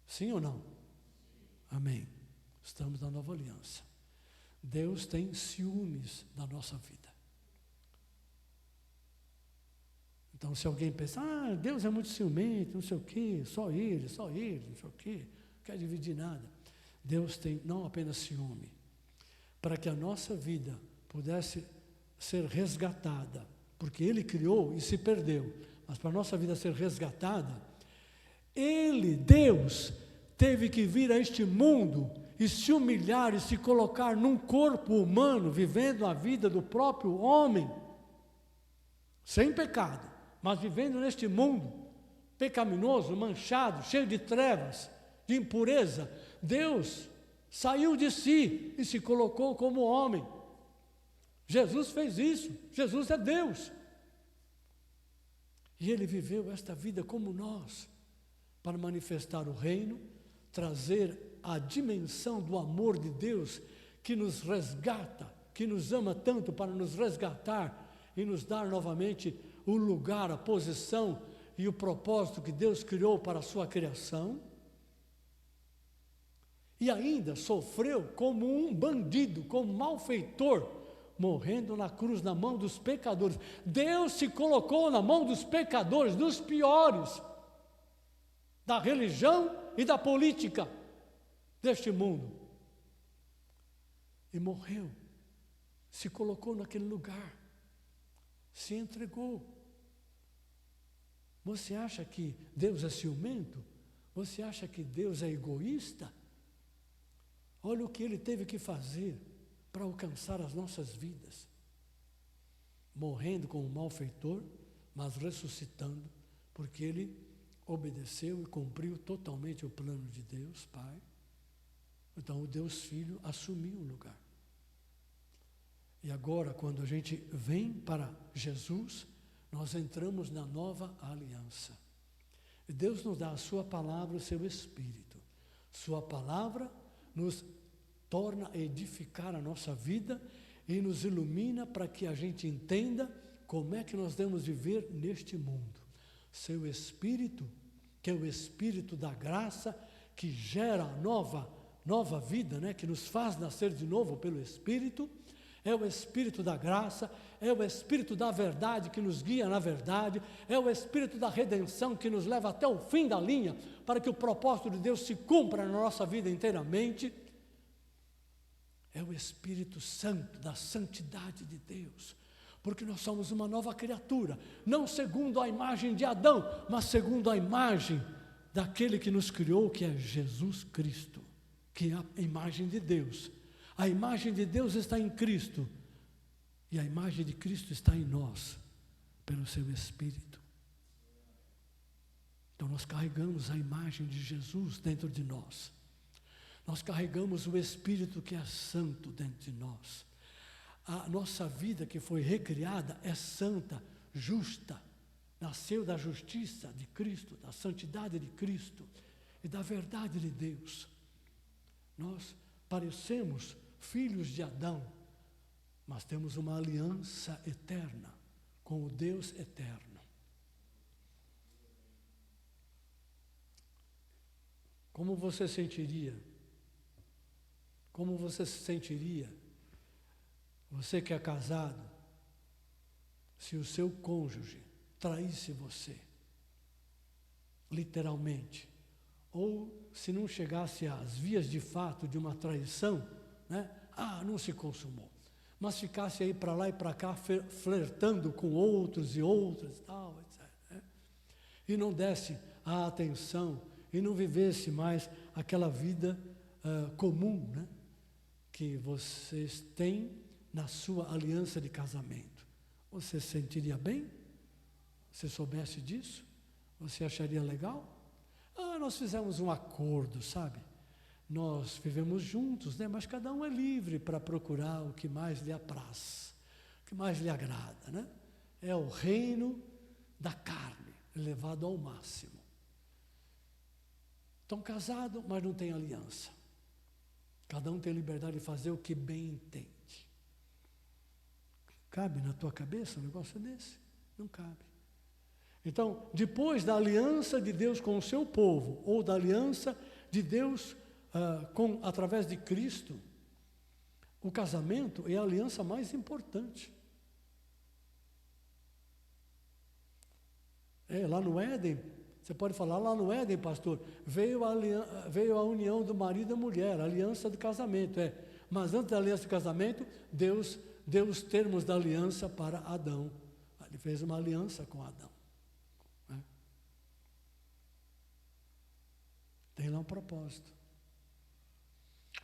Sim ou não? Amém. Estamos na nova aliança. Deus tem ciúmes da nossa vida. Então, se alguém pensa, Deus é muito ciumento, não sei o quê, só ele, não sei o quê, não quer dividir nada. Deus tem não apenas ciúme, para que a nossa vida pudesse ser resgatada, porque Ele criou e se perdeu, mas para a nossa vida ser resgatada, Deus, teve que vir a este mundo e se humilhar e se colocar num corpo humano, vivendo a vida do próprio homem, sem pecado, mas vivendo neste mundo pecaminoso, manchado, cheio de trevas, de impureza. Deus saiu de si e se colocou como homem. Jesus fez isso. Jesus é Deus. E Ele viveu esta vida como nós, para manifestar o reino, trazer a dimensão do amor de Deus, que nos resgata, que nos ama tanto para nos resgatar e nos dar novamente o lugar, a posição e o propósito que Deus criou para a sua criação. E ainda sofreu como um bandido, como um malfeitor, morrendo na cruz na mão dos pecadores. Deus se colocou na mão dos pecadores, dos piores, da religião e da política deste mundo. E morreu, se colocou naquele lugar, se entregou. Você acha que Deus é ciumento? Você acha que Deus é egoísta? Olha o que Ele teve que fazer para alcançar as nossas vidas. Morrendo como malfeitor, mas ressuscitando, porque Ele obedeceu e cumpriu totalmente o plano de Deus, Pai. Então o Deus Filho assumiu o lugar. E agora, quando a gente vem para Jesus, nós entramos na nova aliança. E Deus nos dá a sua palavra, o seu Espírito. Sua palavra nos torna a edificar a nossa vida e nos ilumina para que a gente entenda como é que nós devemos viver neste mundo. Seu Espírito, que é o Espírito da graça, que gera nova vida, né? Que nos faz nascer de novo pelo Espírito, é o Espírito da graça, é o Espírito da verdade que nos guia na verdade, é o Espírito da redenção que nos leva até o fim da linha, para que o propósito de Deus se cumpra na nossa vida inteiramente. É o Espírito Santo, da santidade de Deus, porque nós somos uma nova criatura, não segundo a imagem de Adão, mas segundo a imagem daquele que nos criou, que é Jesus Cristo, que é a imagem de Deus. A imagem de Deus está em Cristo, e a imagem de Cristo está em nós, pelo seu Espírito. Então nós carregamos a imagem de Jesus dentro de nós. Nós carregamos o Espírito que é santo dentro de nós. A nossa vida que foi recriada é santa, justa. Nasceu da justiça de Cristo, da santidade de Cristo e da verdade de Deus. Nós parecemos filhos de Adão, mas temos uma aliança eterna com o Deus eterno. Como você sentiria? Como você se sentiria, você que é casado, se o seu cônjuge traísse você, literalmente, ou se não chegasse às vias de fato de uma traição, né? Não se consumou, mas ficasse aí para lá e para cá, flertando com outros e outras, tal, etc., né? E não desse a atenção, e não vivesse mais aquela vida comum, né? Que vocês têm na sua aliança de casamento. Você se sentiria bem? Se soubesse disso? Você acharia legal? Nós fizemos um acordo, sabe? Nós vivemos juntos, né? Mas cada um é livre para procurar o que mais lhe apraz, o que mais lhe agrada, né? É o reino da carne, elevado ao máximo. Estão casados, mas não têm aliança. Cada um tem liberdade de fazer o que bem entende. Cabe na tua cabeça um negócio desse? Não cabe. Então, depois da aliança de Deus com o seu povo, ou da aliança de Deus através de Cristo, o casamento é a aliança mais importante. Lá no Éden, você pode falar, lá no Éden, pastor, veio a união do marido e da mulher, a aliança do casamento. Mas antes da aliança do casamento, Deus deu os termos da aliança para Adão. Ele fez uma aliança com Adão. Né? Tem lá um propósito.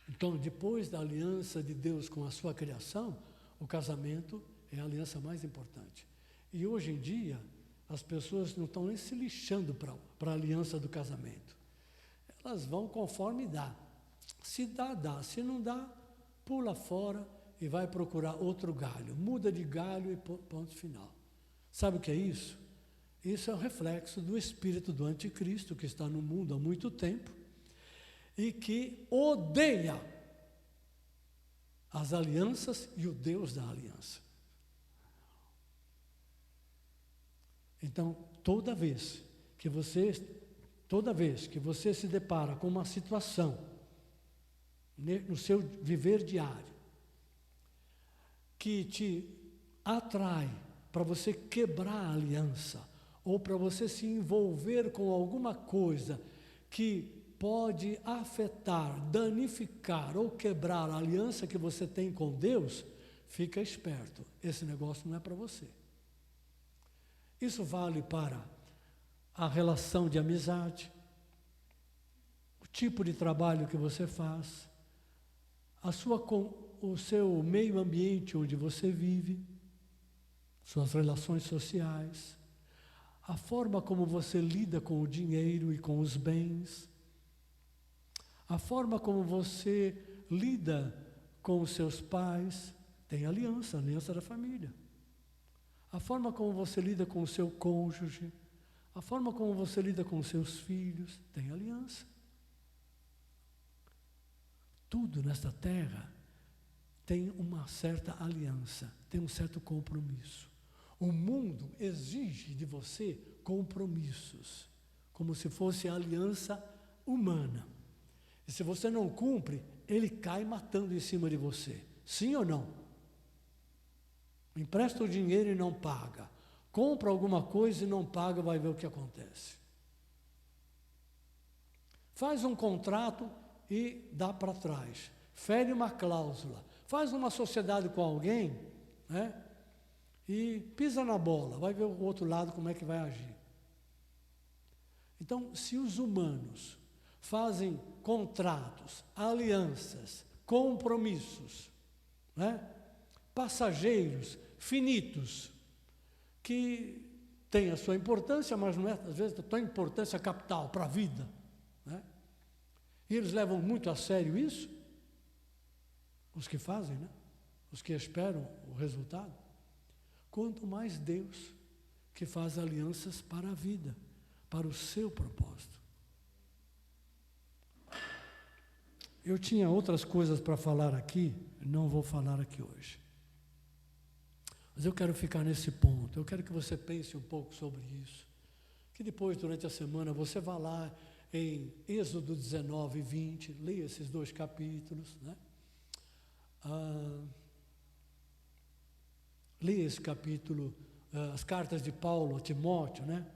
Então, depois da aliança de Deus com a sua criação, o casamento é a aliança mais importante. E hoje em dia, as pessoas não estão nem se lixando para a aliança do casamento. Elas vão conforme dá. Se dá, dá. Se não dá, pula fora e vai procurar outro galho. Muda de galho e ponto final. Sabe o que é isso? Isso é um reflexo do espírito do anticristo que está no mundo há muito tempo e que odeia as alianças e o Deus da aliança. Então, toda vez que você se depara com uma situação no seu viver diário que te atrai para você quebrar a aliança ou para você se envolver com alguma coisa que pode afetar, danificar ou quebrar a aliança que você tem com Deus, fica esperto, esse negócio não é para você. Isso vale para a relação de amizade, o tipo de trabalho que você faz, o seu meio ambiente onde você vive, suas relações sociais, a forma como você lida com o dinheiro e com os bens, a forma como você lida com os seus pais, tem aliança da família. A forma como você lida com o seu cônjuge, a forma como você lida com os seus filhos, tem aliança. Tudo nesta terra tem uma certa aliança, tem um certo compromisso. O mundo exige de você compromissos, como se fosse a aliança humana. E se você não cumpre, ele cai matando em cima de você. Sim ou não? Empresta o dinheiro e não paga. Compra alguma coisa e não paga, vai ver o que acontece. Faz um contrato e dá para trás. Fere uma cláusula. Faz uma sociedade com alguém, né? E pisa na bola, vai ver o outro lado como é que vai agir. Então, se os humanos fazem contratos, alianças, compromissos, né? Passageiros, finitos, que têm a sua importância, mas não é, às vezes, a tua importância capital para a vida, né? E eles levam muito a sério isso, os que fazem, né? Os que esperam o resultado. Quanto mais Deus, que faz alianças para a vida, para o seu propósito. Eu tinha outras coisas para falar aqui, não vou falar aqui hoje. Mas eu quero ficar nesse ponto, eu quero que você pense um pouco sobre isso. Que depois, durante a semana, você vá lá em Êxodo 19 e 20, leia esses 2 capítulos, né? Leia esse capítulo, as cartas de Paulo a Timóteo, né?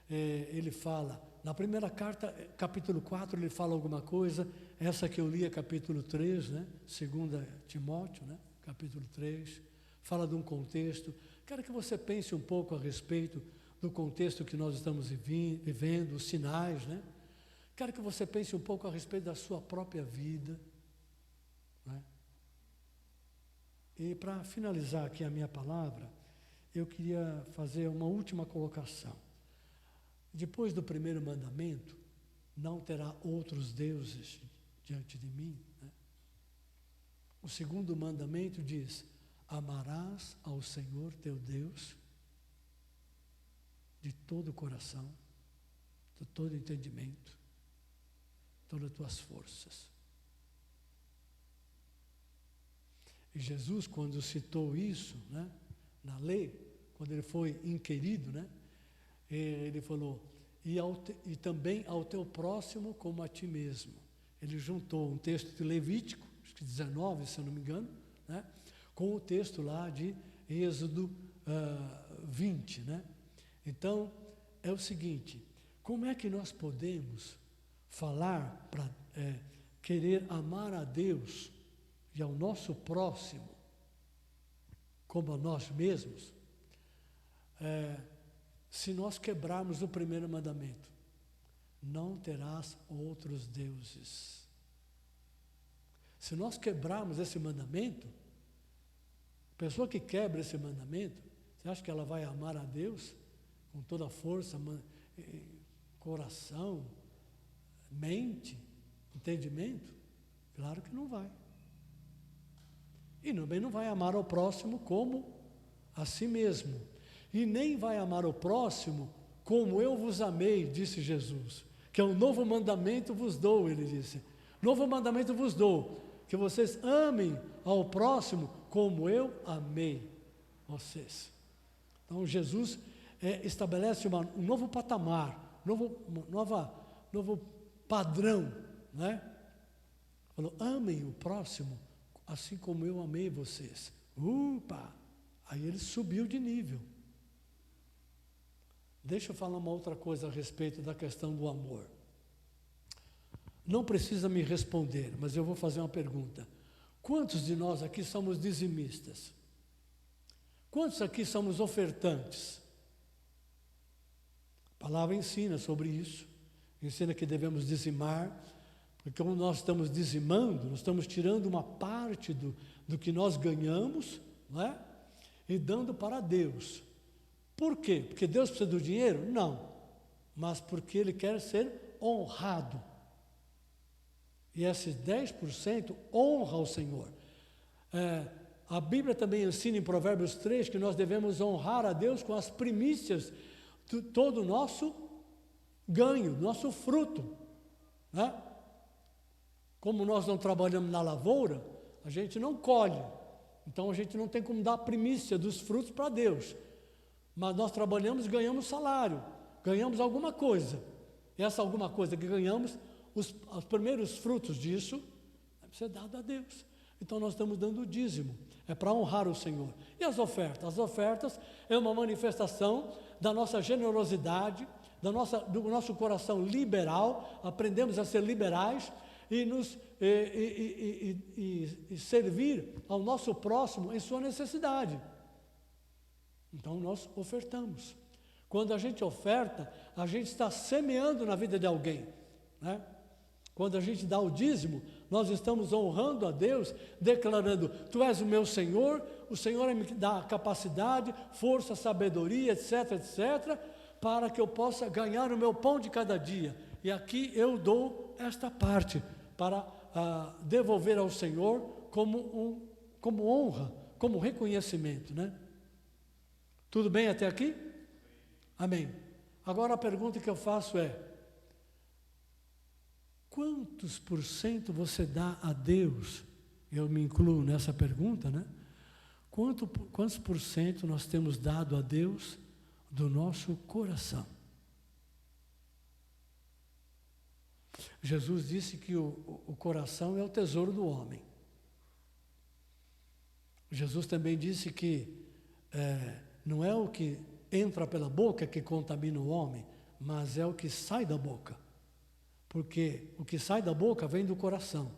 Ele fala, na primeira carta, capítulo 4, ele fala alguma coisa, essa que eu li é capítulo 3, né? 2 Timóteo, né? Capítulo 3, fala de um contexto. Quero que você pense um pouco a respeito do contexto que nós estamos vivendo, os sinais, né? Quero que você pense um pouco a respeito da sua própria vida, né? E para finalizar aqui a minha palavra, eu queria fazer uma última colocação. Depois do primeiro mandamento, não terá outros deuses diante de mim, né? O segundo mandamento diz, amarás ao Senhor teu Deus de todo o coração, de todo o entendimento, todas as tuas forças. E Jesus, quando citou isso, né, na lei, quando ele foi inquirido, né, ele falou, e também ao teu próximo como a ti mesmo. Ele juntou um texto de Levítico, acho que 19, se eu não me engano, né, com o texto lá de Êxodo 20. Né? Então, é o seguinte, como é que nós podemos falar para querer amar a Deus e ao nosso próximo como a nós mesmos, se nós quebrarmos o primeiro mandamento? Não terás outros deuses. Se nós quebrarmos esse mandamento, a pessoa que quebra esse mandamento, você acha que ela vai amar a Deus com toda a força, coração, mente, entendimento? Claro que não vai. E também não vai amar ao próximo como a si mesmo. E nem vai amar o próximo como eu vos amei, disse Jesus. Que é um novo mandamento vos dou, ele disse. Novo mandamento vos dou, que vocês amem ao próximo como eu amei vocês. Então Jesus estabelece um novo patamar, novo padrão, né? Falou, amem o próximo assim como eu amei vocês. Aí ele subiu de nível. Deixa eu falar uma outra coisa a respeito da questão do amor. Não precisa me responder, mas eu vou fazer uma pergunta. Quantos de nós aqui somos dizimistas? Quantos aqui somos ofertantes? A palavra ensina sobre isso. Ensina que devemos dizimar, porque como nós estamos dizimando, nós estamos tirando uma parte do que nós ganhamos, não é? E dando para Deus. Por quê? Porque Deus precisa do dinheiro? Não. Mas porque Ele quer ser honrado. E esses 10% honra ao Senhor. A Bíblia também ensina em Provérbios 3 que nós devemos honrar a Deus com as primícias de todo o nosso ganho, nosso fruto. Né? Como nós não trabalhamos na lavoura, a gente não colhe. Então a gente não tem como dar a primícia dos frutos para Deus. Mas nós trabalhamos e ganhamos salário, ganhamos alguma coisa. E essa alguma coisa que ganhamos, os primeiros frutos disso, deve ser dado a Deus. Então nós estamos dando o dízimo, é para honrar o Senhor. E as ofertas? As ofertas é uma manifestação da nossa generosidade, do nosso coração liberal, aprendemos a ser liberais e servir ao nosso próximo em sua necessidade. Então nós ofertamos. Quando a gente oferta, a gente está semeando na vida de alguém, né? Quando a gente dá o dízimo, nós estamos honrando a Deus, declarando, Tu és o meu Senhor, o Senhor me dá capacidade, força, sabedoria, etc, etc, para que eu possa ganhar o meu pão de cada dia. E aqui eu dou esta parte para devolver ao Senhor como honra, como reconhecimento, né? Tudo bem até aqui? Amém. Agora a pergunta que eu faço é, quantos por cento você dá a Deus? Eu me incluo nessa pergunta, né? Quantos por cento nós temos dado a Deus do nosso coração? Jesus disse que o coração é o tesouro do homem. Jesus também disse que não é o que entra pela boca que contamina o homem, mas é o que sai da boca. Porque o que sai da boca vem do coração.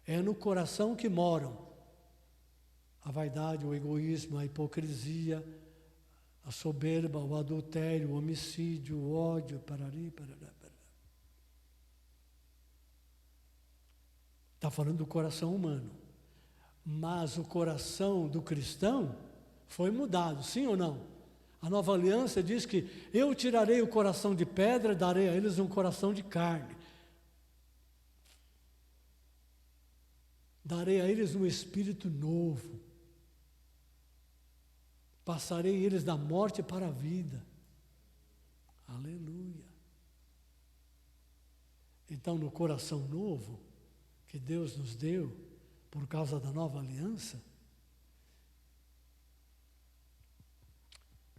É no coração que moram a vaidade, o egoísmo, a hipocrisia, a soberba, o adultério, o homicídio, o ódio, parari, parará. Está falando do coração humano. Mas o coração do cristão foi mudado, sim ou não? A nova aliança diz que eu tirarei o coração de pedra e darei a eles um coração de carne. Darei a eles um espírito novo. Passarei eles da morte para a vida. Aleluia. Então, no coração novo que Deus nos deu, por causa da nova aliança,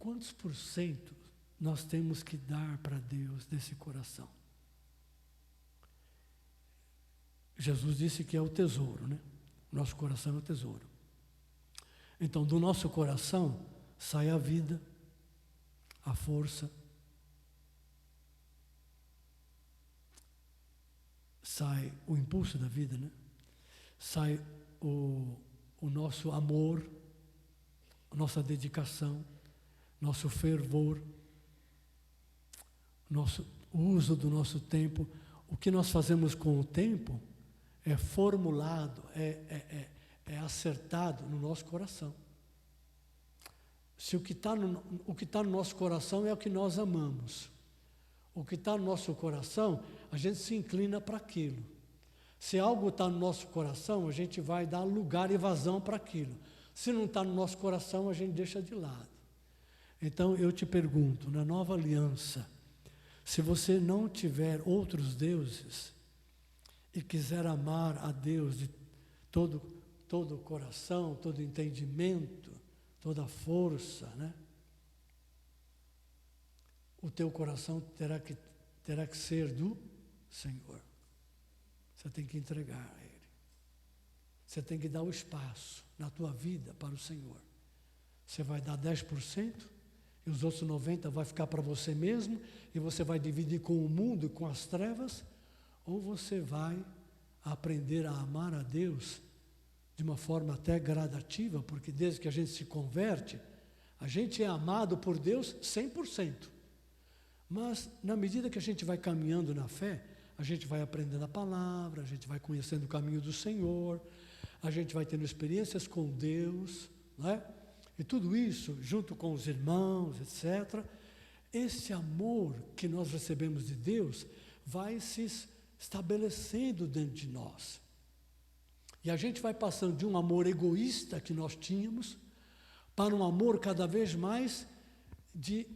quantos por cento nós temos que dar para Deus desse coração? Jesus disse que é o tesouro, né? Nosso coração é o tesouro. Então, do nosso coração sai a vida, a força, sai o impulso da vida, né? Sai o nosso amor, a nossa dedicação, nosso fervor, o uso do nosso tempo. O que nós fazemos com o tempo é formulado, é acertado no nosso coração. Se o que está no nosso coração é o que nós amamos, o que está no nosso coração, a gente se inclina para aquilo. Se algo está no nosso coração, a gente vai dar lugar e vazão para aquilo. Se não está no nosso coração, a gente deixa de lado. Então eu te pergunto, na nova aliança, se você não tiver outros deuses e quiser amar a Deus de todo o coração, todo o entendimento, toda a força, né? O teu coração terá que ser do Senhor. Você tem que entregar a Ele. Você tem que dar o espaço na tua vida para o Senhor. Você vai dar 10% e os outros 90% vai ficar para você mesmo e você vai dividir com o mundo e com as trevas, ou você vai aprender a amar a Deus de uma forma até gradativa, porque desde que a gente se converte, a gente é amado por Deus 100%. Mas, na medida que a gente vai caminhando na fé, a gente vai aprendendo a palavra, a gente vai conhecendo o caminho do Senhor, a gente vai tendo experiências com Deus, não é? E tudo isso, junto com os irmãos, etc., esse amor que nós recebemos de Deus vai se estabelecendo dentro de nós. E a gente vai passando de um amor egoísta que nós tínhamos para um amor cada vez mais de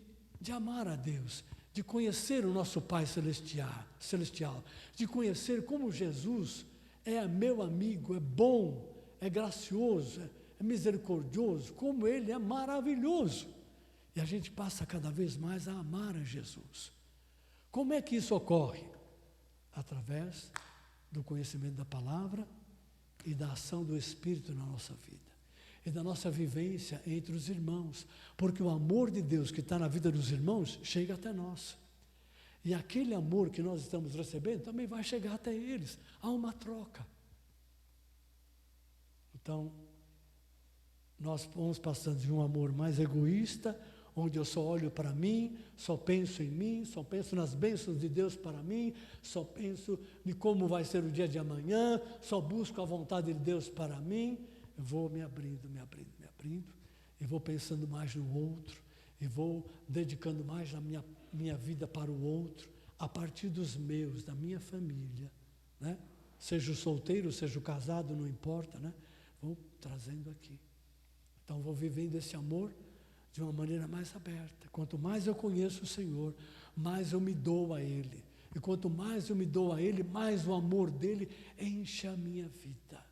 amar a Deus, de conhecer o nosso Pai celestial, de conhecer como Jesus é meu amigo, é bom, é gracioso, é misericordioso, como Ele é maravilhoso. E a gente passa cada vez mais a amar a Jesus. Como é que isso ocorre? Através do conhecimento da palavra e da ação do Espírito na nossa vida. E da nossa vivência entre os irmãos. Porque o amor de Deus que está na vida dos irmãos chega até nós. E aquele amor que nós estamos recebendo também vai chegar até eles. Há uma troca. Então, nós vamos passando de um amor mais egoísta, onde eu só olho para mim, só penso em mim, só penso nas bênçãos de Deus para mim, só penso em como vai ser o dia de amanhã, só busco a vontade de Deus para mim. Eu vou me abrindo, e vou pensando mais no outro, e vou dedicando mais a minha vida para o outro, a partir dos meus, da minha família, né? Seja o solteiro, seja o casado, não importa, né? Vou trazendo aqui. Então vou vivendo esse amor de uma maneira mais aberta. Quanto mais eu conheço o Senhor, mais eu me dou a Ele. E quanto mais eu me dou a Ele, mais o amor dEle enche a minha vida.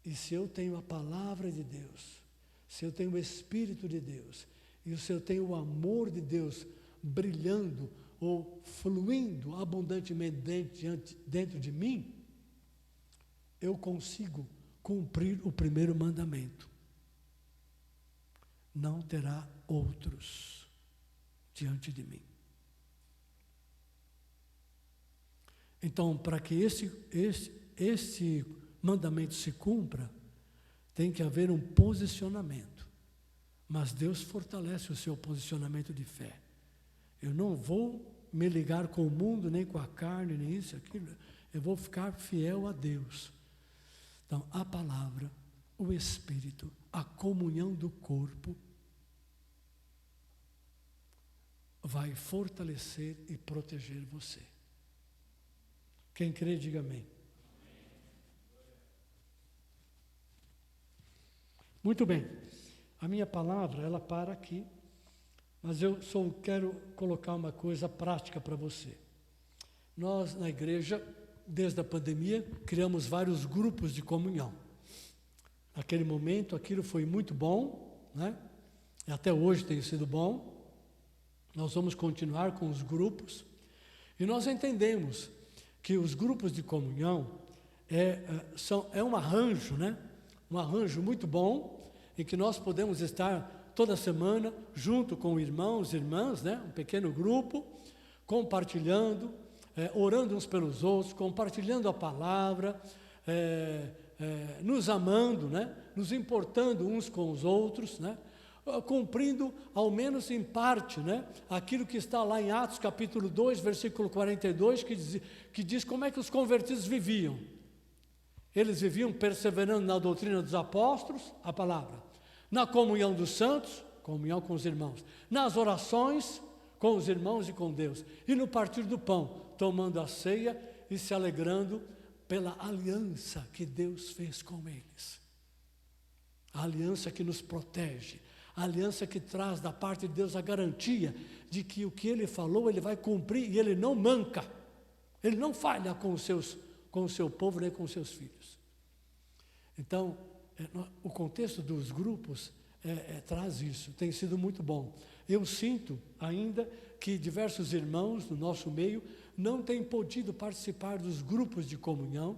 E se eu tenho a palavra de Deus, se eu tenho o Espírito de Deus, e se eu tenho o amor de Deus brilhando ou fluindo abundantemente dentro de mim, eu consigo cumprir o primeiro mandamento. Não terá outros diante de mim. Então, para que esse mandamento se cumpra, tem que haver um posicionamento. Mas Deus fortalece o seu posicionamento de fé. Eu não vou me ligar com o mundo, nem com a carne, nem isso, aquilo. Eu vou ficar fiel a Deus. Então, a palavra, o Espírito, a comunhão do corpo, vai fortalecer e proteger você. Quem crê, diga amém. Muito bem. A minha palavra, ela para aqui, mas eu só quero colocar uma coisa prática para você. Nós, na igreja, desde a pandemia, criamos vários grupos de comunhão. Naquele momento, aquilo foi muito bom, né? até hoje tem sido bom. Nós vamos continuar com os grupos, e nós entendemos que os grupos de comunhão é um arranjo, né? Um arranjo muito bom, em que nós podemos estar toda semana junto com irmãos e irmãs, né? Um pequeno grupo, compartilhando, orando uns pelos outros, compartilhando a palavra, nos amando, né? Nos importando uns com os outros, né? Cumprindo, ao menos em parte, né? Aquilo que está lá em Atos capítulo 2, versículo 42, que diz como é que os convertidos viviam. Eles viviam perseverando na doutrina dos apóstolos, a palavra, na comunhão dos santos, comunhão com os irmãos, nas orações com os irmãos e com Deus, e no partir do pão, tomando a ceia e se alegrando pela aliança que Deus fez com eles. A aliança que nos protege, a aliança que traz da parte de Deus a garantia de que o que Ele falou, Ele vai cumprir, e Ele não manca, Ele não falha com o seu povo, nem com os seus filhos. Então, o contexto dos grupos traz isso, tem sido muito bom. Eu sinto ainda que diversos irmãos do nosso meio não têm podido participar dos grupos de comunhão,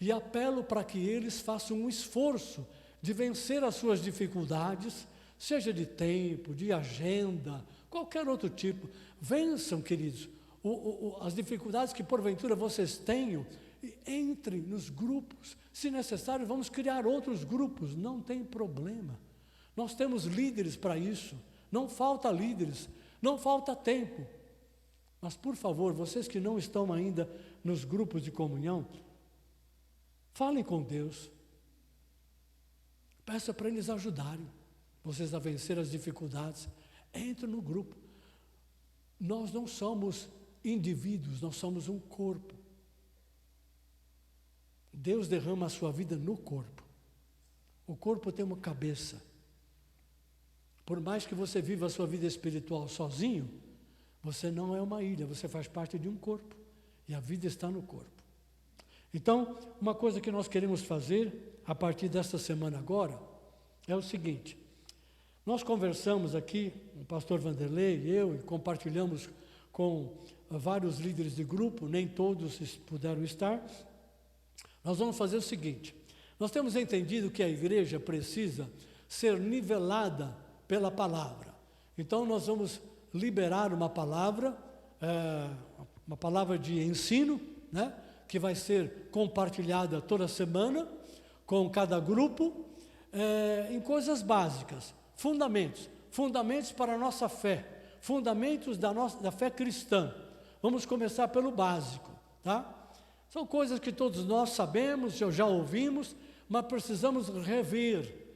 e apelo para que eles façam um esforço de vencer as suas dificuldades, seja de tempo, de agenda, qualquer outro tipo. Vençam, queridos, as dificuldades que porventura vocês tenham, e entrem nos grupos. Se necessário, vamos criar outros grupos, não tem problema. Nós temos líderes para isso, não falta líderes, não falta tempo. Mas, por favor, vocês que não estão ainda nos grupos de comunhão, falem com Deus, peça para eles ajudarem vocês a vencer as dificuldades. Entrem no grupo. Nós não somos indivíduos, nós somos um corpo. Deus derrama a sua vida no corpo. O corpo tem uma cabeça. Por mais que você viva a sua vida espiritual sozinho, você não é uma ilha, você faz parte de um corpo, e a vida está no corpo. Então, uma coisa que nós queremos fazer a partir desta semana agora é o seguinte: nós conversamos aqui, o pastor Vanderlei e eu, e compartilhamos com vários líderes de grupo, nem todos puderam estar. Nós vamos fazer o seguinte: nós temos entendido que a igreja precisa ser nivelada pela palavra. Então nós vamos liberar uma palavra de ensino, né, que vai ser compartilhada toda semana com cada grupo, em coisas básicas, fundamentos para a nossa fé, fundamentos da fé cristã. Vamos começar pelo básico, tá? São coisas que todos nós sabemos, já ouvimos, mas precisamos rever,